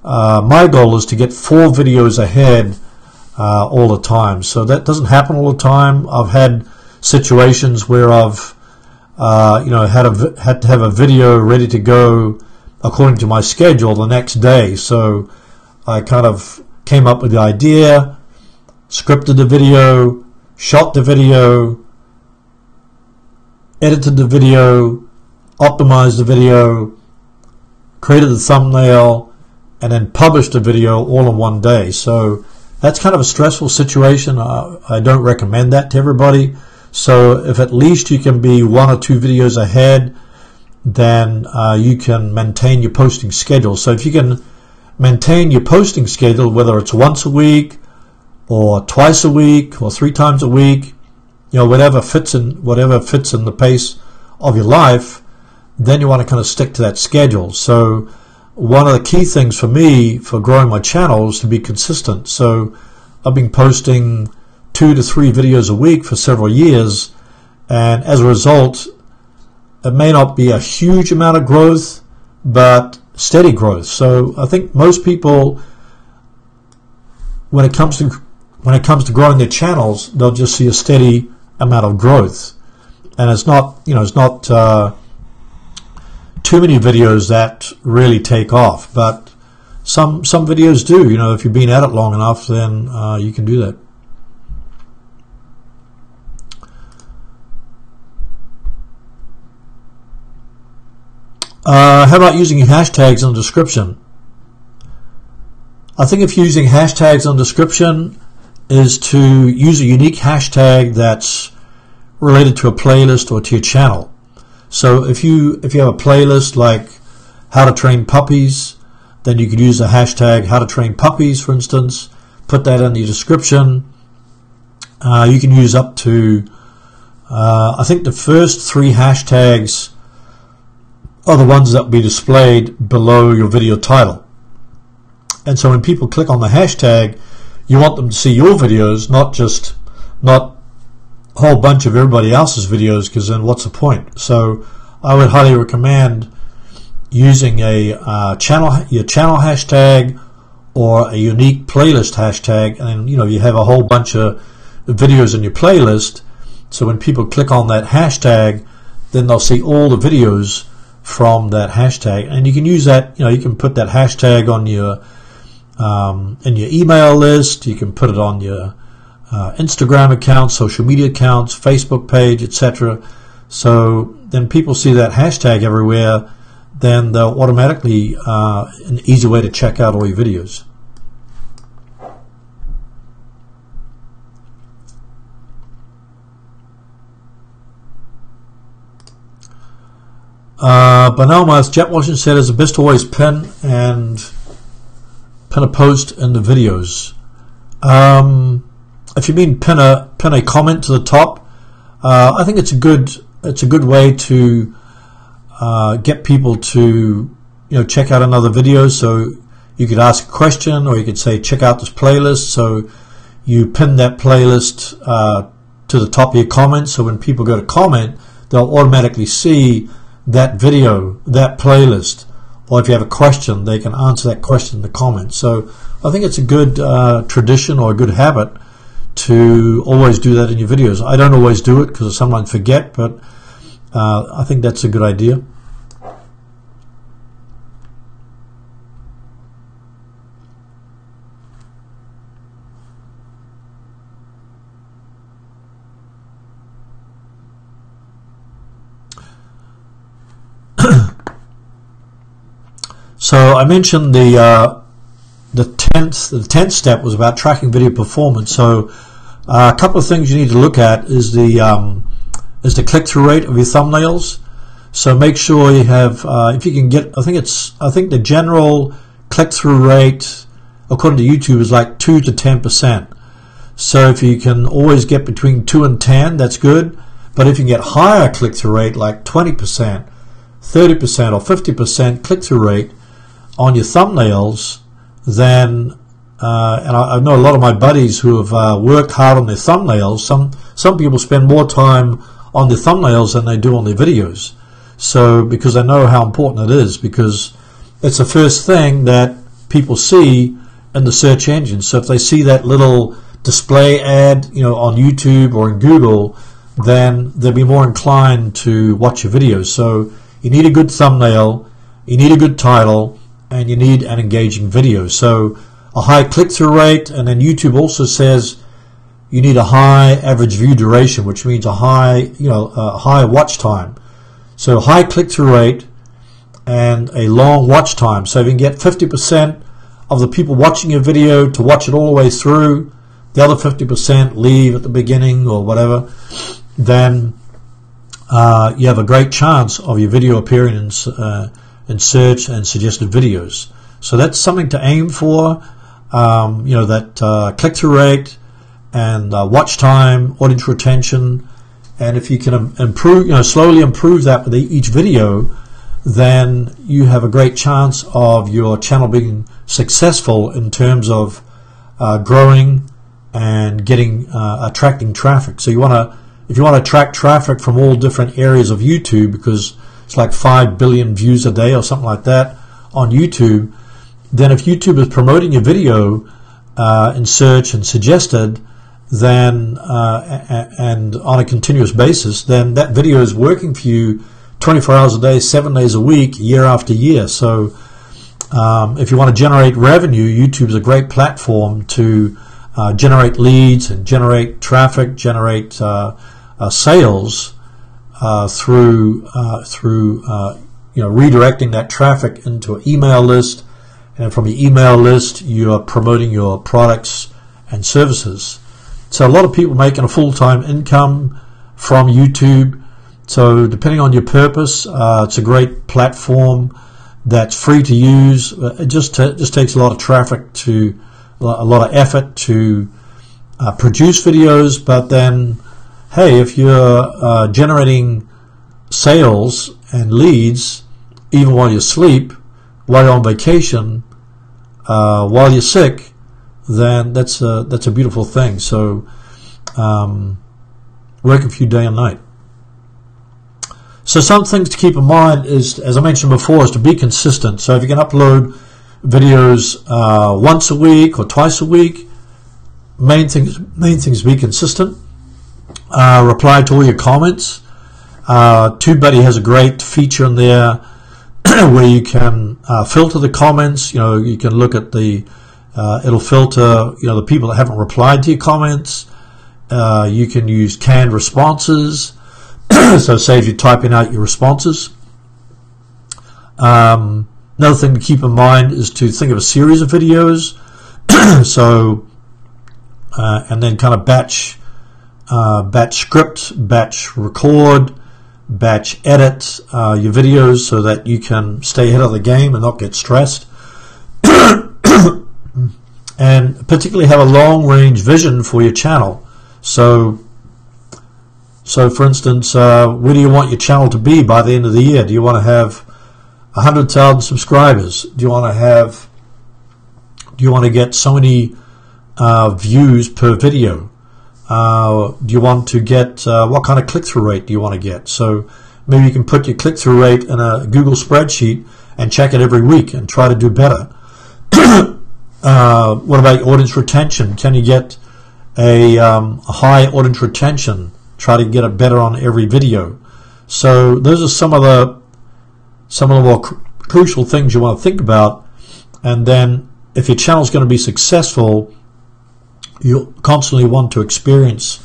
my goal is to get 4 videos ahead all the time. So that doesn't happen all the time. I've had situations where I've had to have a video ready to go according to my schedule the next day. So I kind of came up with the idea, scripted the video, shot the video, edited the video, optimized the video, created the thumbnail, and then published the video all in one day. So that's kind of a stressful situation. I don't recommend that to everybody. So if at least you can be 1 or 2 videos ahead, then you can maintain your posting schedule. So if you can maintain your posting schedule, whether it's once a week or twice a week or 3 times a week, whatever fits in the pace of your life, then you want to kind of stick to that schedule. So one of the key things for me for growing my channel is to be consistent. So I've been posting 2 to 3 videos a week for several years, and as a result, it may not be a huge amount of growth, but steady growth. So I think most people, when it comes to growing their channels, they'll just see a steady amount of growth, and it's not too many videos that really take off, but some videos do. If you've been at it long enough, then you can do that. How about using hashtags in the description? I think if you're using hashtags in the description is to use a unique hashtag that's related to a playlist or to your channel. So if you have a playlist like how to train puppies, then you could use the hashtag how to train puppies, for instance, put that in the description. You can use up to I think the first 3 hashtags are the ones that will be displayed below your video title. And so when people click on the hashtag, you want them to see your videos, not a whole bunch of everybody else's videos, because then what's the point? So I would highly recommend using your channel hashtag or a unique playlist hashtag, and you have a whole bunch of videos in your playlist. So when people click on that hashtag, then they'll see all the videos from that hashtag, and you can use that. You can put that hashtag on your in your email list. You can put it on your Instagram account, social media accounts, Facebook page, etc. So then people see that hashtag everywhere, then they'll automatically an easy way to check out all your videos. Bournemouth Jet Washing said it's best to always pin a post in the videos. If you mean pin a comment to the top, I think it's a good way to get people to check out another video. So you could ask a question, or you could say check out this playlist. So you pin that playlist to the top of your comments. So when people go to comment, they'll automatically see that video, that playlist. Or if you have a question, they can answer that question in the comments. So I think it's a good tradition or a good habit to always do that in your videos. I don't always do it because I sometimes forget, but I think that's a good idea. So I mentioned the 10th step was about tracking video performance. So a couple of things you need to look at is the click-through rate of your thumbnails. So make sure you have if you can get I think the general click-through rate according to YouTube, is like 2 to 10%. So if you can always get between 2 and 10, that's good. But if you can get higher click-through rate, like 20%, 30% or 50% click-through rate on your thumbnails, then and I know a lot of my buddies who have worked hard on their thumbnails. Some people spend more time on their thumbnails than they do on their videos. So because I know how important it is, because it's the first thing that people see in the search engine. So if they see that little display ad, on YouTube or in Google, then they'll be more inclined to watch your videos. So you need a good thumbnail, you need a good title, and you need an engaging video. So a high click-through rate, and then YouTube also says you need a high average view duration, which means a high watch time. So high click-through rate and a long watch time. So if you can get 50% of the people watching your video to watch it all the way through, the other 50% leave at the beginning or whatever, then you have a great chance of your video appearing in search and suggested videos. So that's something to aim for. That click-through rate and watch time, audience retention, and if you can improve, slowly improve that with each video, then you have a great chance of your channel being successful in terms of growing and attracting traffic. So if you want to attract traffic from all different areas of YouTube, because it's like 5 billion views a day or something like that on YouTube, then if YouTube is promoting your video in search and suggested, then and on a continuous basis, then that video is working for you 24 hours a day, 7 days a week, year after year. So if you want to generate revenue, YouTube is a great platform to generate leads and generate traffic, generate sales through redirecting that traffic into an email list. And from your email list, you are promoting your products and services. So a lot of people making a full-time income from YouTube. So depending on your purpose, it's a great platform that's free to use. It just takes a lot of a lot of effort to produce videos. But then, hey, if you're generating sales and leads even while you sleep, while you're on vacation, while you're sick, then that's a beautiful thing. So working for you day and night. So some things to keep in mind is, as I mentioned before, is to be consistent. So if you can upload videos once a week or twice a week, main thing is be consistent. Reply to all your comments. TubeBuddy has a great feature in there where you can filter the comments. You can look at it'll filter the people that haven't replied to your comments. You can use canned responses. So say if you're typing out your responses. Another thing to keep in mind is to think of a series of videos. So and then kind of batch script, batch record, batch edit your videos so that you can stay ahead of the game and not get stressed. And particularly have a long-range vision for your channel. So for instance, where do you want your channel to be by the end of the year? Do you want to have 100,000 subscribers? Do you want to get so many views per video? Do you want to get what kind of click-through rate do you want to get? So maybe you can put your click-through rate in a Google spreadsheet and check it every week and try to do better. What about your audience retention? Can you get a high audience retention? Try to get it better on every video. So those are some of the more crucial things you want to think about. And then if your channel is going to be successful, you constantly want to experience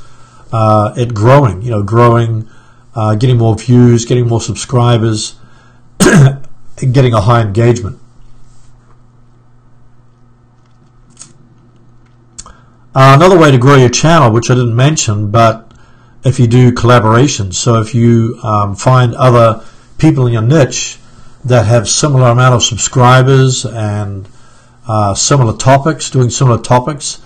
it growing, getting more views, getting more subscribers, and getting a high engagement. Another way to grow your channel, which I didn't mention, but if you do collaborations, so if you find other people in your niche that have similar amount of subscribers and similar topics, doing similar topics,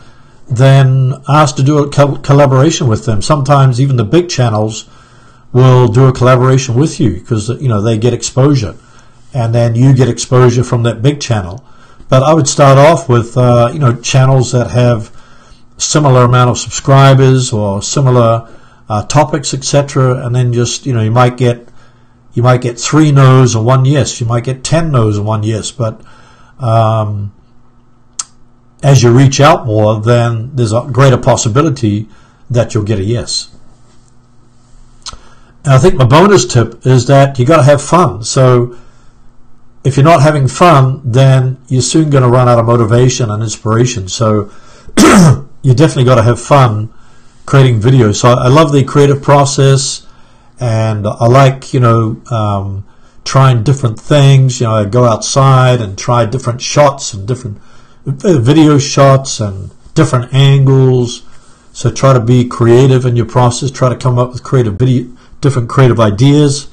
then ask to do a collaboration with them. Sometimes even the big channels will do a collaboration with you because, you know, they get exposure, and then you get exposure from that big channel. But I would start off with you know, channels that have similar amount of subscribers or similar topics, etc. And then just, you know, you might get 3 no's and 1 yes. You might get 10 no's and 1 yes. But as you reach out more, then there's a greater possibility that you'll get a yes. And I think my bonus tip is that you got to have fun. So if you're not having fun, then you're soon going to run out of motivation and inspiration. So you definitely got to have fun creating videos. So I love the creative process, and I like, you know, trying different things. You know, I go outside and try different shots and different video shots and different angles. So try to be creative in your process. Try to come up with different creative ideas.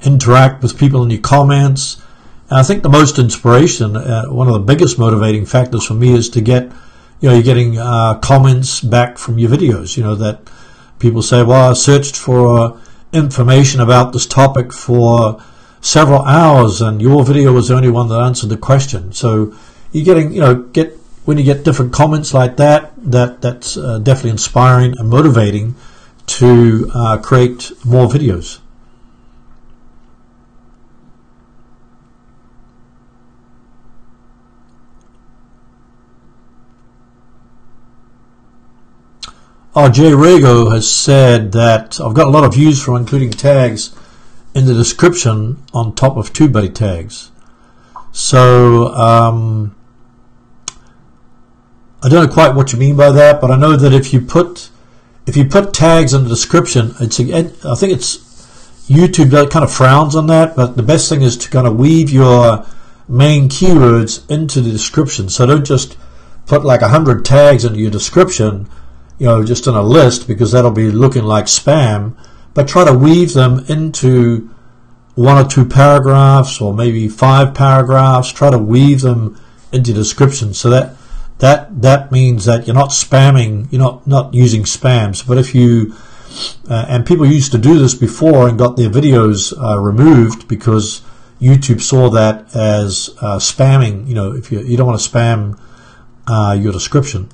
Interact with people in your comments. And I think the most inspiration, one of the biggest motivating factors for me, is to get, you know, you're getting comments back from your videos. You know, that people say, well, I searched for information about this topic for several hours, and your video was the only one that answered the question. So you're getting, you know, when you get different comments like that, that's definitely inspiring and motivating to create more videos. Jay Rego has said that I've got a lot of views from including tags in the description on top of TubeBuddy tags. So I don't know quite what you mean by that, but I know that if you put tags in the description, I think it's YouTube that kind of frowns on that, but the best thing is to kind of weave your main keywords into the description. So don't just put like 100 tags into your description, you know, just in a list, because that'll be looking like spam. But try to weave them into 1 or 2 paragraphs, or maybe 5 paragraphs. Try to weave them into the description, so that means that you're not spamming, you're not using spams. But if you and people used to do this before and got their videos removed because YouTube saw that as spamming. You know, if you don't want to spam your description.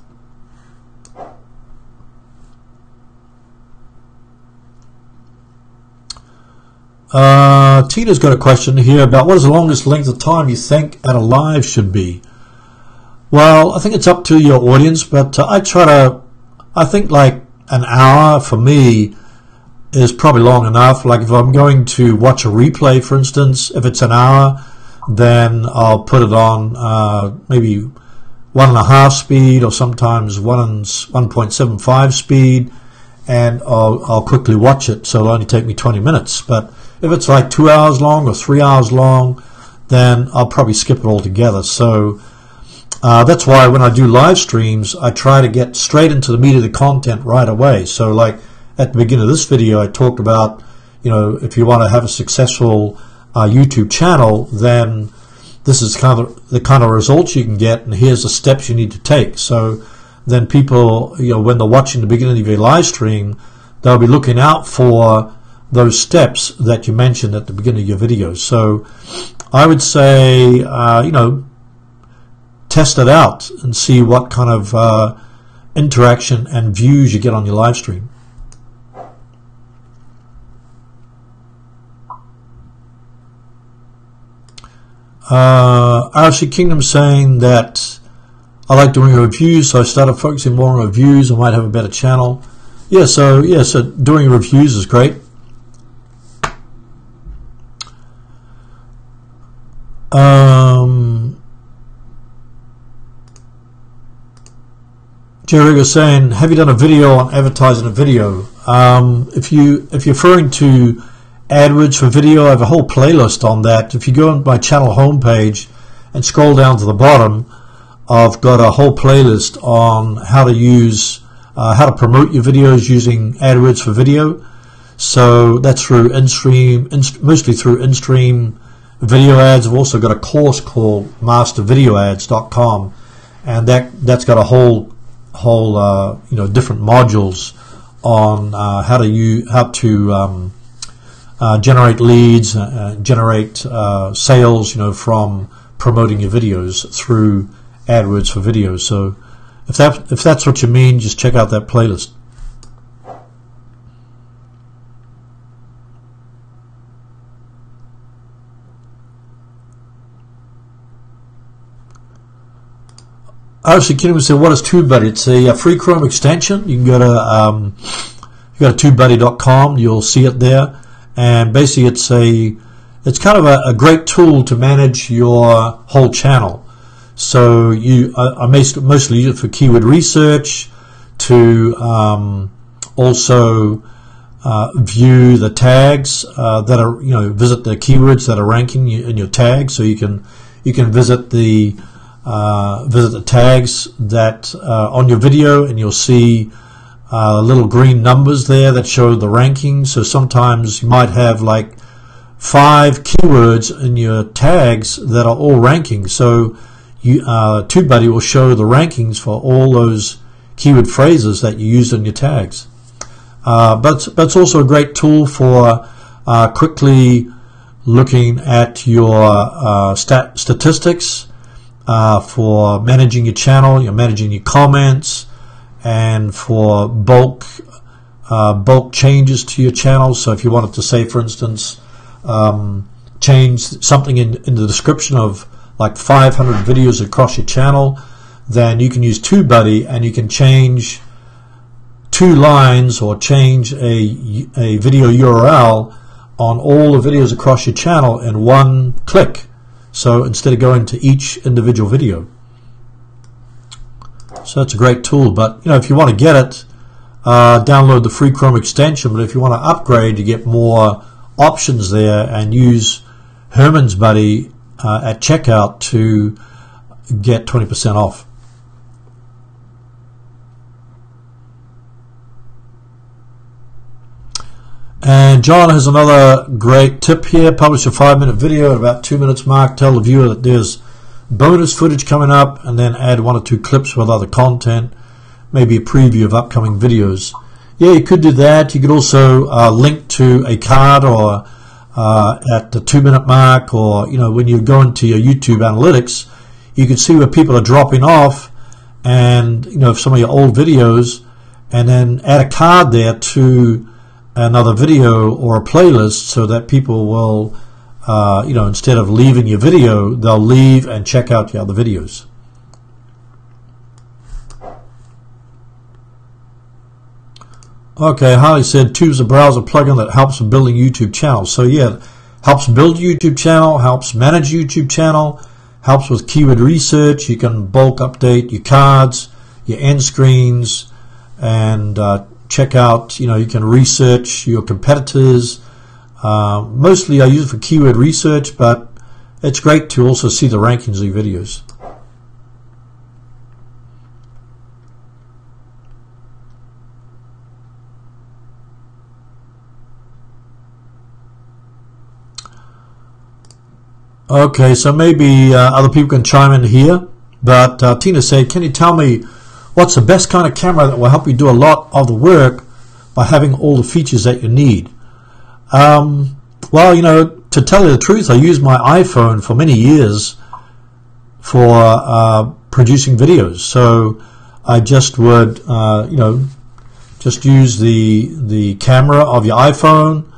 Tina's got a question here about what is the longest length of time you think at a live should be. Well, I think it's up to your audience, but I think like an hour for me is probably long enough. Like if I'm going to watch a replay, for instance, if it's an hour, then I'll put it on maybe 1.5 speed, or sometimes 1.75 speed, and I'll quickly watch it, so it'll only take me 20 minutes. But if it's like 2 hours long or 3 hours long, then I'll probably skip it altogether. So that's why when I do live streams, I try to get straight into the meat of the content right away. So like at the beginning of this video, I talked about, you know, if you want to have a successful YouTube channel, then this is the kind of results you can get, and here's the steps you need to take. So then people, you know, when they're watching the beginning of your live stream, they'll be looking out for those steps that you mentioned at the beginning of your video. So I would say, you know, test it out and see what kind of interaction and views you get on your live stream. RFC Kingdom saying that I like doing reviews, so I started focusing more on reviews. I might have a better channel. So doing reviews is great. Jerry was saying, have you done a video on advertising a video? If you're referring to AdWords for video, I have a whole playlist on that. If you go on my channel homepage and scroll down to the bottom, I've got a whole playlist on how to promote your videos using AdWords for video. So that's through InStream, mostly through InStream video ads. I've also got a course called mastervideoads.com, and that's got a whole different modules on how to generate leads, generate sales, from promoting your videos through AdWords for videos. So if that's what you mean, just check out that playlist. Obviously, Kenny would say, what is TubeBuddy? It's a free Chrome extension. You can go to TubeBuddy.com. You'll see it there, and basically it's kind of a great tool to manage your whole channel. So I mostly use it for keyword research, to also view the tags that are visit the keywords that are ranking in your tags. So you can visit the tags that on your video, and you'll see little green numbers there that show the ranking. So sometimes you might have like 5 keywords in your tags that are all ranking. So TubeBuddy will show the rankings for all those keyword phrases that you used in your tags. But it's also a great tool for quickly looking at your statistics, for managing your channel, managing your comments, and for bulk changes to your channel. So if you wanted to say, for instance, change something in the description of like 500 videos across your channel, then you can use TubeBuddy, and you can change 2 lines or change a video URL on all the videos across your channel in one click. So instead of going to each individual video. So that's a great tool. But if you want to get it, download the free Chrome extension. But if you want to upgrade, you get more options there, and use Herman's Buddy at checkout to get 20% off. And John has another great tip here. Publish a 5-minute video at about 2 minutes mark. Tell the viewer that there's bonus footage coming up, and then add 1 or 2 clips with other content, maybe a preview of upcoming videos. Yeah, you could do that. You could also link to a card, or at the 2-minute mark, or when you go into your YouTube analytics, you can see where people are dropping off, and some of your old videos, and then add a card there to another video or a playlist, so that people will instead of leaving your video, they'll leave and check out your other videos. Okay, Harley said Tube's a browser plugin that helps with building YouTube channels. So yeah, helps build YouTube channel, helps manage YouTube channel, helps with keyword research. You can bulk update your cards, your end screens, and check out, you can research your competitors. Mostly I use it for keyword research, but it's great to also see the rankings of your videos. Okay, so maybe other people can chime in here, but Tina said, can you tell me what's the best kind of camera that will help you do a lot of the work by having all the features that you need? Well, to tell you the truth, I used my iPhone for many years for producing videos. So I just would, just use the camera of your iPhone,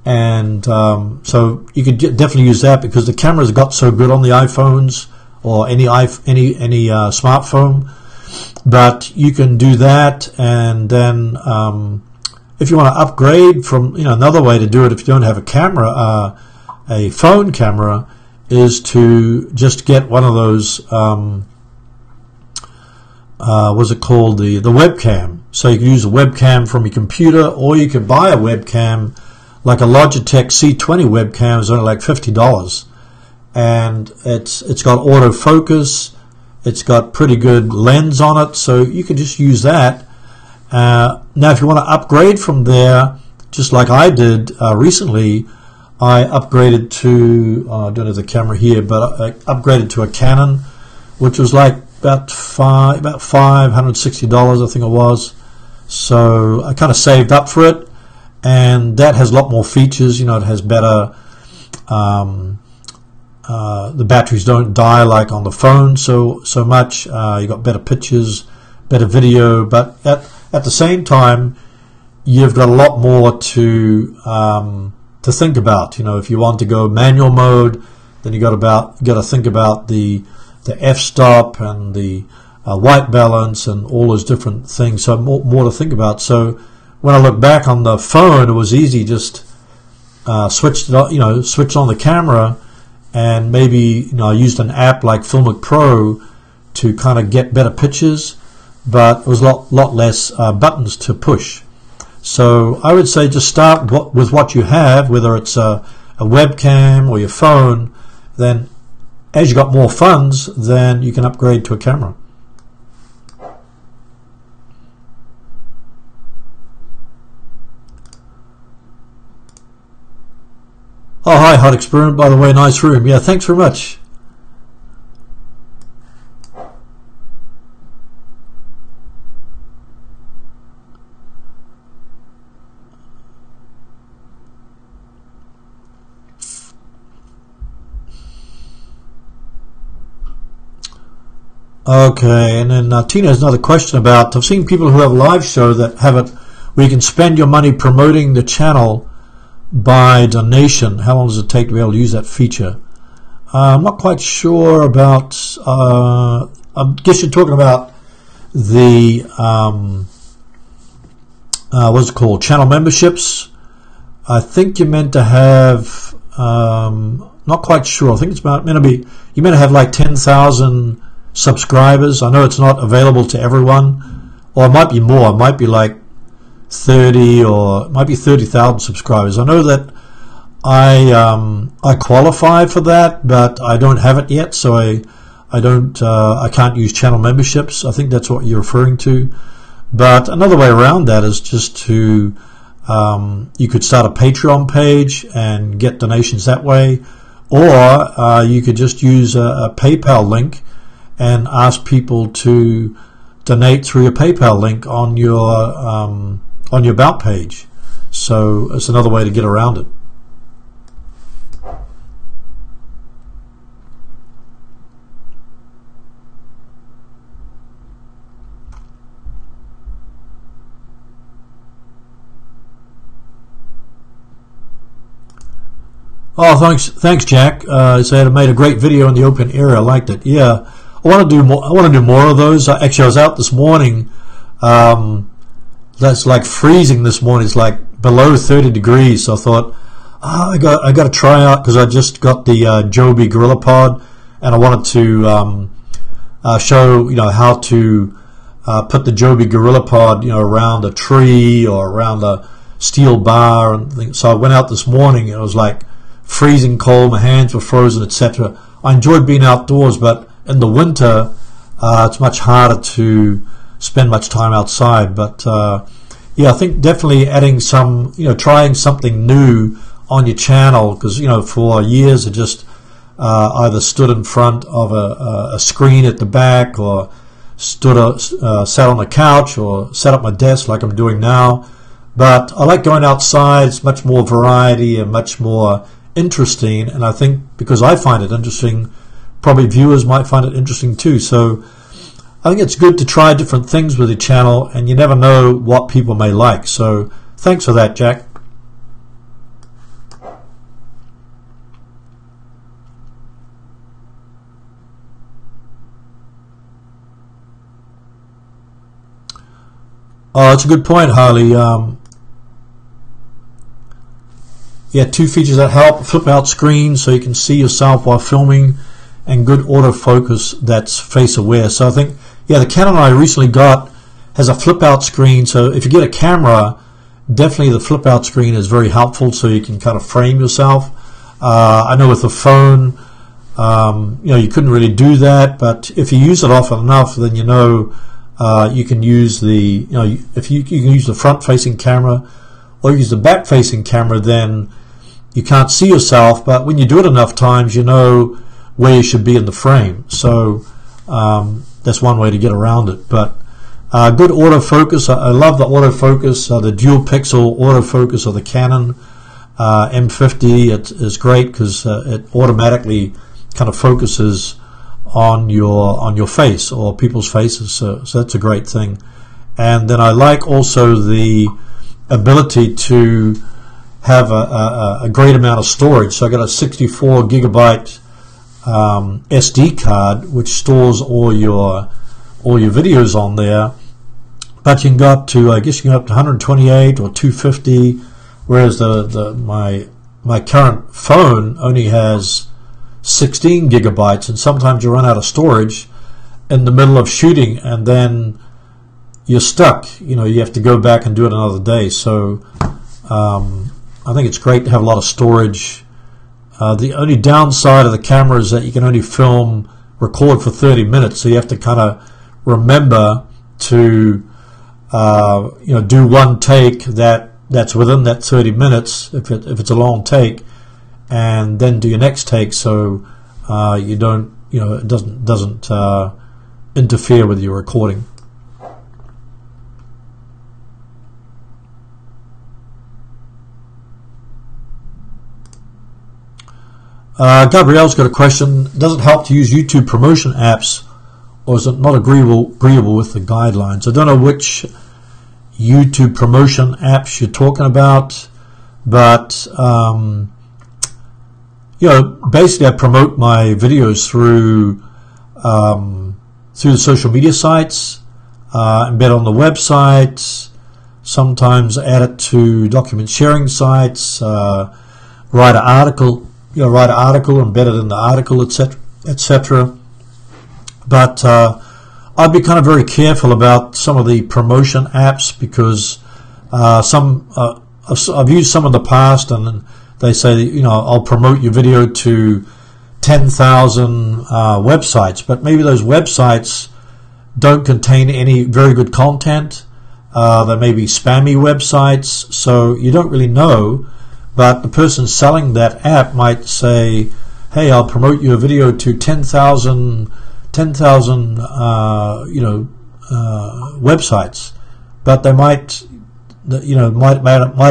and so you could definitely use that, because the cameras got so good on the iPhones or any smartphone. But you can do that, and then if you want to upgrade from, another way to do it if you don't have a camera, a phone camera, is to just get one of those, what's it called, the webcam. So you can use a webcam from your computer, or you can buy a webcam, like a Logitech C20 webcam is only like $50, and it's got autofocus. It's got pretty good lens on it, so you can just use that. Now, if you want to upgrade from there, just like I did recently, I upgraded to, I don't have the camera here, but I upgraded to a Canon, which was like about $560, I think it was. So I kind of saved up for it, and that has a lot more features. You know, it has better, the batteries don't die like on the phone so much. You got better pictures, better video, but at the same time, you've got a lot more to think about. You know, if you want to go manual mode, then you got to think about the f-stop and the white balance and all those different things. So more to think about. So when I look back on the phone, it was easy, just switch on the camera, and maybe I used an app like Filmic Pro to kind of get better pictures, but it was a lot less buttons to push. So I would say just start with what you have, whether it's a webcam or your phone. Then as you got more funds, then you can upgrade to a camera. Oh, hi, Hot Experiment, by the way, nice room. Yeah, thanks very much. Okay, and then Tina has another question about, I've seen people who have a live show that have it where you can spend your money promoting the channel by donation. How long does it take to be able to use that feature? I'm not quite sure about, I guess you're talking about the, what's it called, channel memberships. I think you're meant to have, not quite sure, I think it's about, you meant to have like 10,000 subscribers. I know it's not available to everyone, or it might be more. It might be like 30, or it might be 30,000 subscribers. I know that I qualify for that, but I don't have it yet, so I can't use channel memberships. I think that's what you're referring to. But another way around that is just to you could start a Patreon page and get donations that way, or you could just use a PayPal link and ask people to donate through your PayPal link on your About page. So it's another way to get around it. Oh, thanks, Jack. So I made a great video in the open area. I liked it. Yeah. I want to do more. I want to do more of those. Actually, I was out this morning. That's like freezing this morning. It's like below 30 degrees. So I thought, I got to try out, because I just got the Joby GorillaPod, and I wanted to show how to put the Joby GorillaPod around a tree or around a steel bar and things. So I went out this morning. It was like freezing cold. My hands were frozen, etc. I enjoyed being outdoors, but in the winter, it's much harder to spend much time outside. But yeah, I think definitely adding some, trying something new on your channel, because for years I just either stood in front of a screen at the back, or sat on the couch, or set up my desk like I'm doing now. But I like going outside. It's much more variety and much more interesting, and I think because I find it interesting, probably viewers might find it interesting too. So I think it's good to try different things with your channel, and you never know what people may like. So thanks for that, Jack. Oh, that's a good point, Harley. Yeah, two features that help: flip out screen so you can see yourself while filming, and good autofocus that's face aware. So I think, yeah, the Canon I recently got has a flip out screen. So if you get a camera, definitely the flip out screen is very helpful, so you can kind of frame yourself. I know with the phone, you couldn't really do that, but if you use it often enough, then you can use the, if you can use the front facing camera or use the back facing camera, then you can't see yourself, but when you do it enough times, you know where you should be in the frame. So that's one way to get around it. But good autofocus. I love the autofocus, the dual pixel autofocus of the Canon M50. It is great because it automatically kind of focuses on your face or people's faces. So that's a great thing. And then I like also the ability to have a great amount of storage. So I got a 64 gigabyte SD card which stores all your videos on there. But you can go up to, I guess you can go up to 128 or 250, whereas my current phone only has 16 gigabytes, and sometimes you run out of storage in the middle of shooting, and then you're stuck. You know, you have to go back and do it another day. So I think it's great to have a lot of storage. The only downside of the camera is that you can only record for 30 minutes, so you have to kind of remember to do one take that's within that 30 minutes if it's a long take, and then do your next take so you don't, it doesn't interfere with your recording. Gabrielle's got a question. Does it help to use YouTube promotion apps, or is it not agreeable with the guidelines? I don't know which YouTube promotion apps you're talking about, but basically I promote my videos through the social media sites, embed on the website, sometimes add it to document sharing sites, write an article, embed it in the article, etc. But I'd be kind of very careful about some of the promotion apps, because I've used some in the past, and they say, I'll promote your video to 10,000 websites, but maybe those websites don't contain any very good content. They may be spammy websites, so you don't really know. But the person selling that app might say, hey, I'll promote your video to 10,000 websites, but they might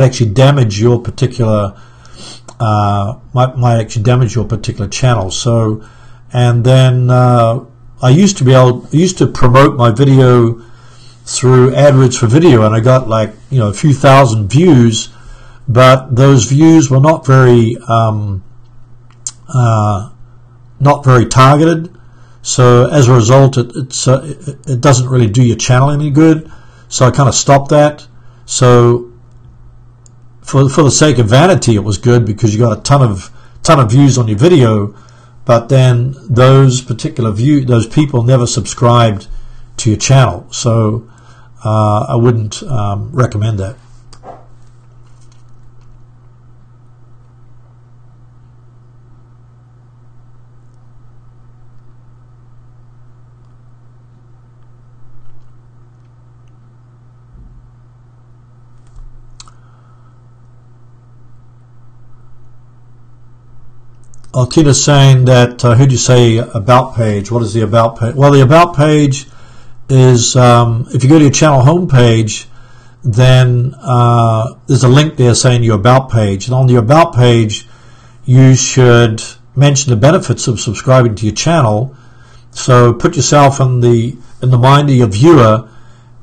actually damage your particular channel. So, and then I used to promote my video through AdWords for Video, and I got a few thousand views, but those views were not very targeted. So as a result, it doesn't really do your channel any good. So I kind of stopped that. So for the sake of vanity, it was good because you got a ton of views on your video, but then those people never subscribed to your channel. So I wouldn't recommend that. Alkita's saying that, who'd you say about page? What is the about page? Well, the about page is, if you go to your channel homepage, then there's a link there saying your about page. And on your about page, you should mention the benefits of subscribing to your channel. So put yourself in the mind of your viewer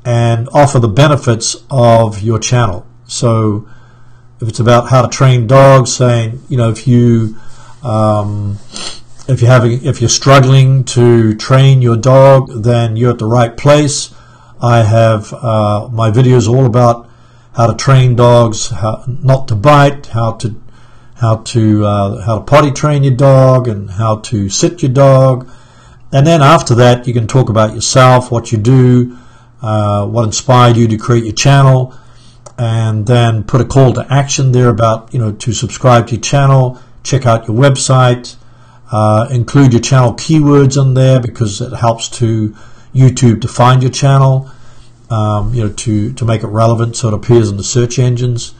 and offer the benefits of your channel. So if it's about how to train dogs, saying, if you're struggling to train your dog, then you're at the right place. I have my videos all about how to train dogs, how not to bite, how to potty train your dog, and how to sit your dog. And then after that, you can talk about yourself, what you do, what inspired you to create your channel, and then put a call to action there about to subscribe to your channel. Check out your website, include your channel keywords in there because it helps to YouTube to find your channel, to make it relevant so it appears in the search engines.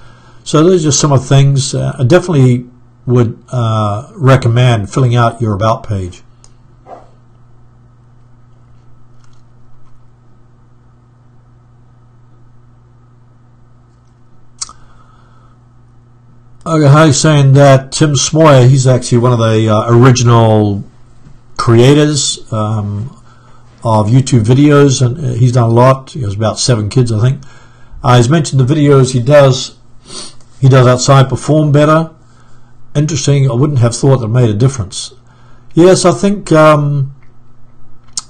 So those are just some of the things. Definitely would recommend filling out your about page. Okay, how are you saying that Tim Smoyer, he's actually one of the original creators of YouTube videos, and he's done a lot. He has about 7 kids, I think. He's mentioned the videos he does outside perform better. Interesting. I wouldn't have thought that made a difference. Yes, I think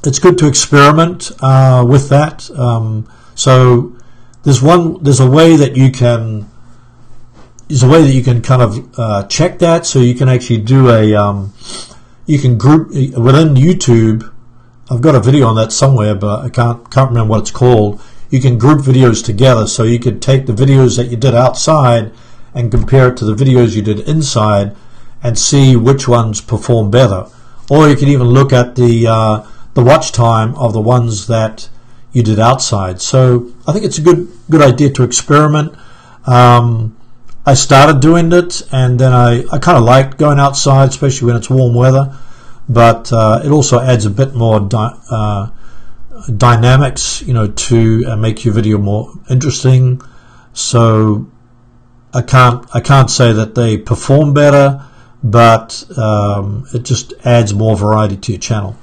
it's good to experiment with that. So there's a way that you can kind of check that. So you can actually do you can group within YouTube. I've got a video on that somewhere, but I can't remember what it's called. You can group videos together, so you could take the videos that you did outside and compare it to the videos you did inside and see which ones perform better. Or you can even look at the watch time of the ones that you did outside. So I think it's a good idea to experiment. I started doing it, and then I kind of liked going outside, especially when it's warm weather, but it also adds a bit more dynamics, to make your video more interesting. So I can't say that they perform better, but it just adds more variety to your channel.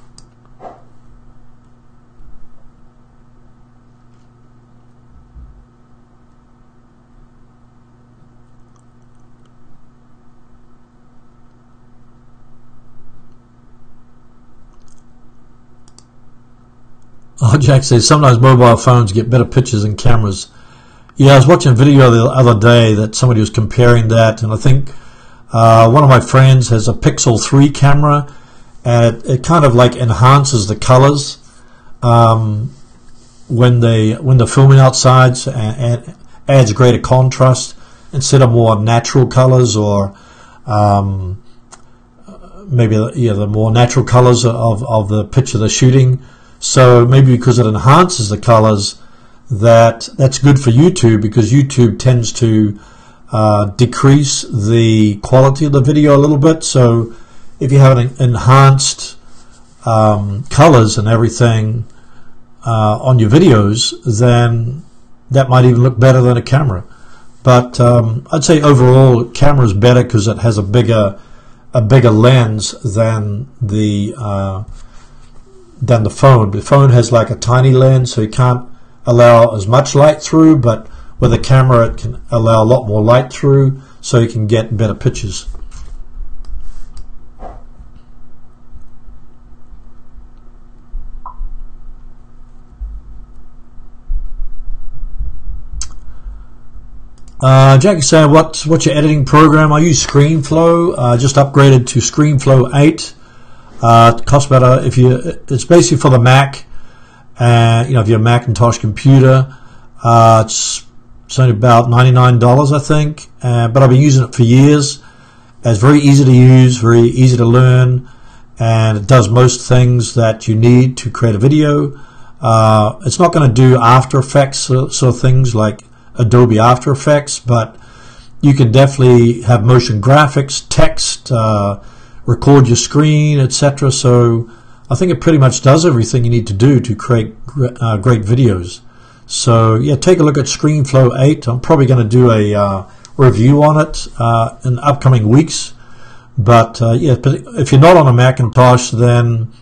Oh, Jack says sometimes mobile phones get better pictures than cameras. Yeah, I was watching a video the other day that somebody was comparing that, and I think one of my friends has a Pixel 3 camera, and it kind of like enhances the colors when they're filming outside, and adds greater contrast instead of more natural colors, or maybe the more natural colors of the picture they're shooting. So maybe because it enhances the colors, that's good for YouTube, because YouTube tends to decrease the quality of the video a little bit. So if you have an enhanced colors and everything on your videos, then that might even look better than a camera. But I'd say overall, camera is better because it has a bigger lens than the phone. The phone has like a tiny lens, so you can't allow as much light through, but with a camera it can allow a lot more light through, so you can get better pictures. Jackie's saying, what's your editing program? I use ScreenFlow. Just upgraded to ScreenFlow 8. It costs about it's basically for the Mac, if you have a Macintosh computer. It's only about $99, I think, but I've been using it for years. It's very easy to use, very easy to learn, and it does most things that you need to create a video. It's not going to do After Effects sort of things like Adobe After Effects, but you can definitely have motion graphics, text, record your screen, etc. So I think it pretty much does everything you need to do to create great videos. So yeah, take a look at ScreenFlow 8. I'm probably going to do a review on it in upcoming weeks. But if you're not on a Macintosh, then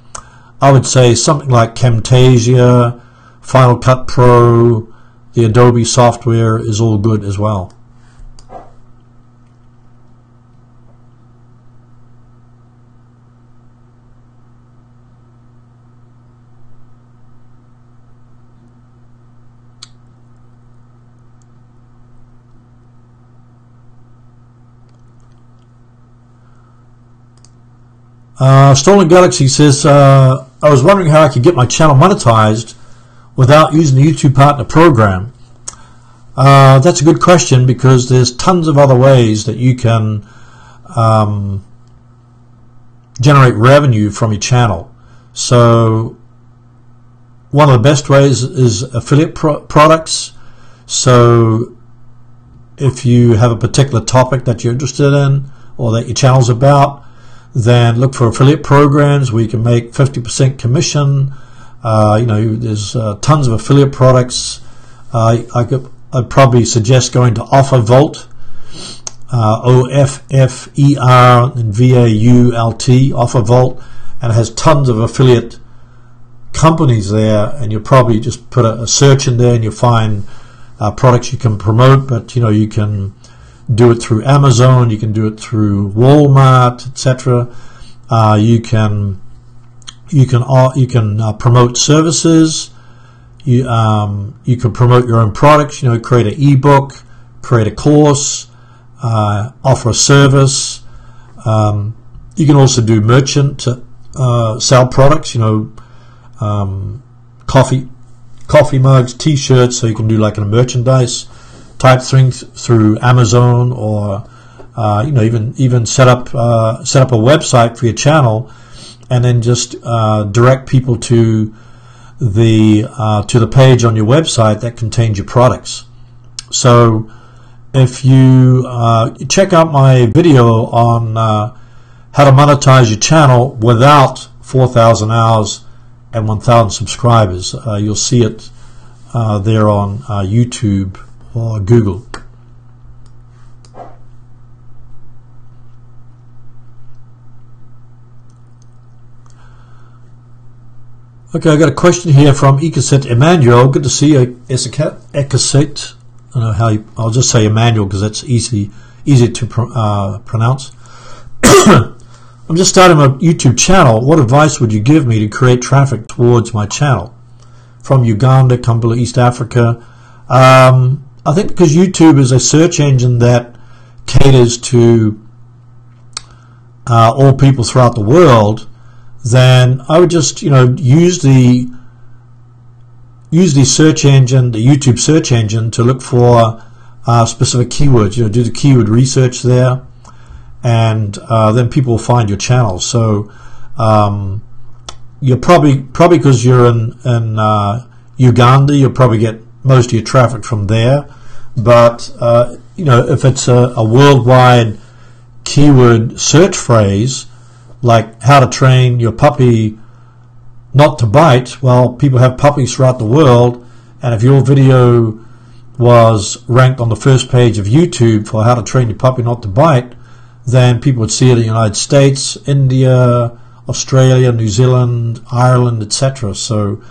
I would say something like Camtasia, Final Cut Pro, the Adobe software is all good as well. Stolen Galaxy says, I was wondering how I could get my channel monetized without using the YouTube Partner Program. That's a good question, because there's tons of other ways that you can generate revenue from your channel. So one of the best ways is affiliate products. So if you have a particular topic that you're interested in, or that your channel's about, then look for affiliate programs where you can make 50% commission. There's tons of affiliate products. I'd probably suggest going to OfferVault, OFFER and VAULT, OfferVault, and it has tons of affiliate companies there, and you'll probably just put a search in there and you'll find products you can promote. But you can do it through Amazon, you can do it through Walmart, etc. You can promote services. You can promote your own products. Create an ebook, create a course, offer a service. You can also do merchant, sell products. Coffee mugs, T-shirts. So you can do like a merchandise type thing through Amazon, or even set up a website for your channel, and then just direct people to the page on your website that contains your products. So if you check out my video on how to monetize your channel without 4,000 hours and 1,000 subscribers, you'll see it there on YouTube or Google. Okay, I got a question here from Ekaset Emmanuel. Good to see you, Ekaset. I don't know how I'll just say Emmanuel because that's easy to pronounce. I'm just starting my YouTube channel. What advice would you give me to create traffic towards my channel? From Uganda, Kampala, East Africa. I think because YouTube is a search engine that caters to all people throughout the world, then I would just use the search engine, the YouTube search engine, to look for specific keywords. Do the keyword research there, and then people will find your channel. So you're probably because you're in Uganda, you'll probably get most of your traffic from there. But if it's a worldwide keyword search phrase, like how to train your puppy not to bite, well, people have puppies throughout the world, and if your video was ranked on the first page of YouTube for how to train your puppy not to bite, then people would see it in the United States, India, Australia, New Zealand, Ireland, etc. So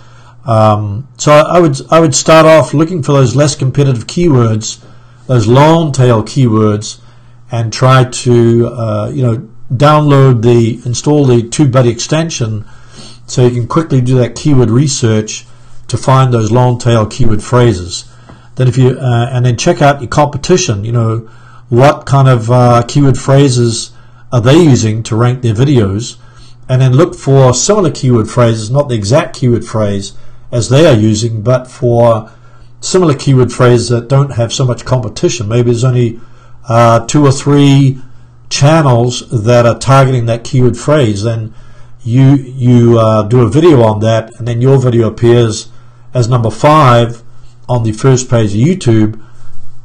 I would start off looking for those less competitive keywords, those long tail keywords, and try to install the TubeBuddy extension, so you can quickly do that keyword research to find those long tail keyword phrases. Then and then check out your competition. What kind of keyword phrases are they using to rank their videos, and then look for similar keyword phrases, not the exact keyword phrase as they are using, but for similar keyword phrases that don't have so much competition. Maybe there's only 2 or 3 channels that are targeting that keyword phrase. Then you do a video on that, and then your video appears as number 5 on the first page of YouTube.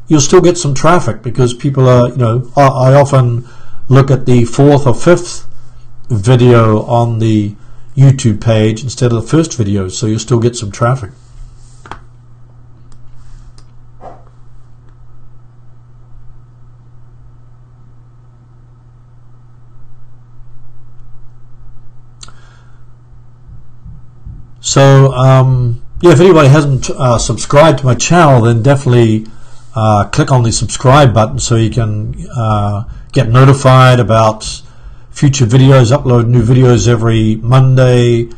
You'll still get some traffic because people are, I often look at the 4th or 5th video on the YouTube page instead of the first video, so you'll still get some traffic. So if anybody hasn't subscribed to my channel, then definitely click on the subscribe button so you can get notified about future videos. Upload new videos every Monday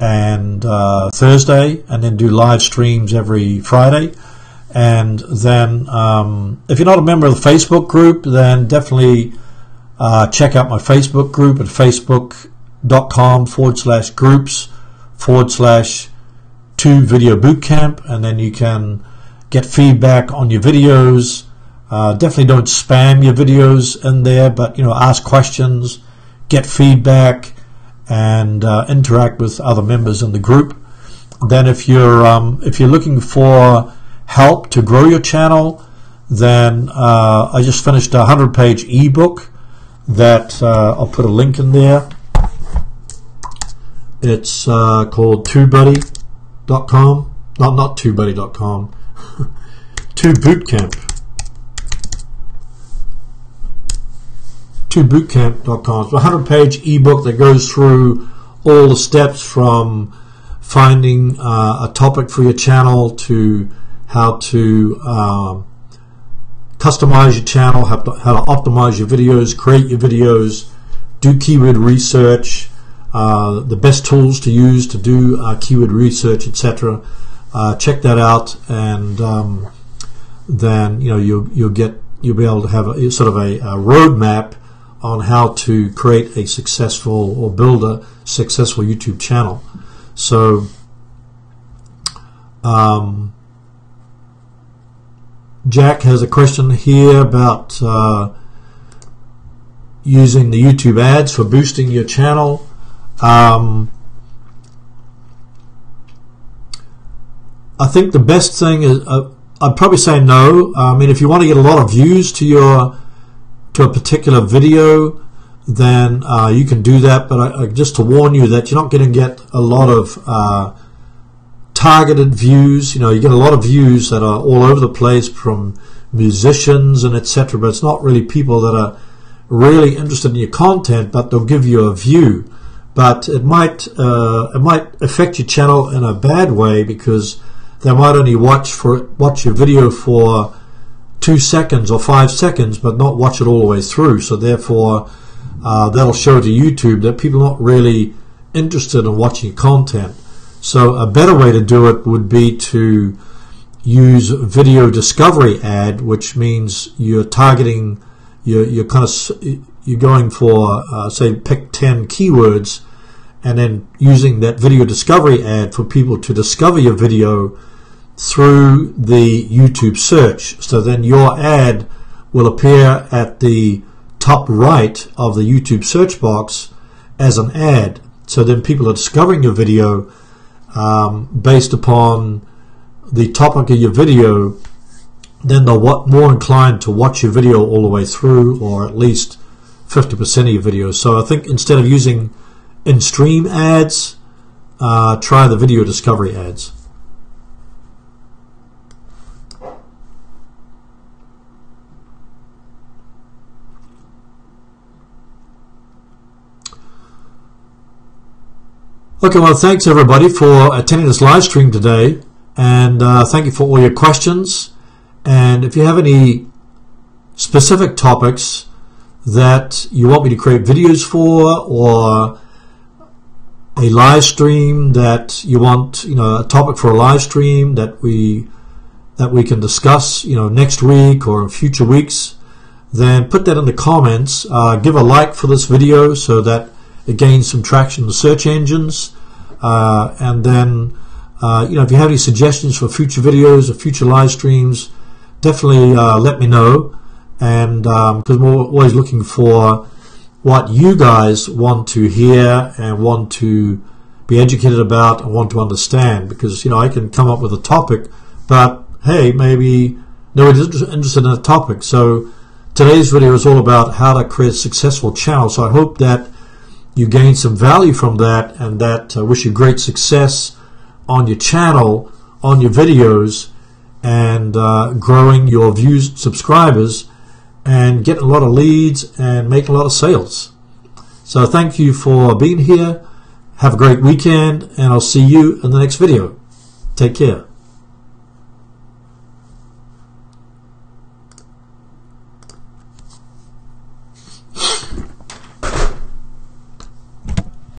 and Thursday, and then do live streams every Friday. And then if you're not a member of the Facebook group, then definitely check out my Facebook group at facebook.com/groups/TubeVideo and then you can get feedback on your videos. Definitely don't spam your videos in there, but ask questions, get feedback, and interact with other members in the group. Then if you're looking for help to grow your channel, then I just finished a 100-page ebook that I'll put a link in there. It's called TubeBuddy.com. Not TubeBuddy.com. TubeBootcamp. TubeBootcamp.com. It's a 100-page ebook that goes through all the steps from finding a topic for your channel to how to customize your channel, how to optimize your videos, create your videos, do keyword research, the best tools to use to do keyword research, etc. Check that out, and then you'll be able to have a sort of a roadmap on how to create a successful or build a successful YouTube channel. So Jack has a question here about using the YouTube ads for boosting your channel. I think the best thing is, I'd probably say no. I mean, if you want to get a lot of views to a particular video, then you can do that, but just to warn you that you're not going to get a lot of targeted views. You get a lot of views that are all over the place from musicians and etc., but it's not really people that are really interested in your content, but they'll give you a view. But it might affect your channel in a bad way, because they might only watch your video for 2 seconds or 5 seconds, but not watch it all the way through. So therefore, that'll show to YouTube that people are not really interested in watching your content. So a better way to do it would be to use video discovery ad, which means you're targeting, you're going for say pick 10 keywords, and then using that video discovery ad for people to discover your video through the YouTube search. So then your ad will appear at the top right of the YouTube search box as an ad. So then people are discovering your video based upon the topic of your video. Then they're more inclined to watch your video all the way through, or at least 50% of your video. So I think instead of using in-stream ads, try the video discovery ads. Okay, well, thanks everybody for attending this live stream today, and thank you for all your questions. And if you have any specific topics that you want me to create videos for, or a live stream that you want, a topic for a live stream that we can discuss, next week or in future weeks, then put that in the comments. Give a like for this video so that it gains some traction in the search engines, and then if you have any suggestions for future videos or future live streams, definitely let me know. And because we're always looking for what you guys want to hear and want to be educated about and want to understand, because I can come up with a topic, but hey, maybe nobody's interested in a topic. So today's video is all about how to create a successful channel. So I hope that you gain some value from that, and that wish you great success on your channel, on your videos, and growing your views, subscribers, and getting a lot of leads and making a lot of sales. So thank you for being here. Have a great weekend, and I'll see you in the next video. Take care.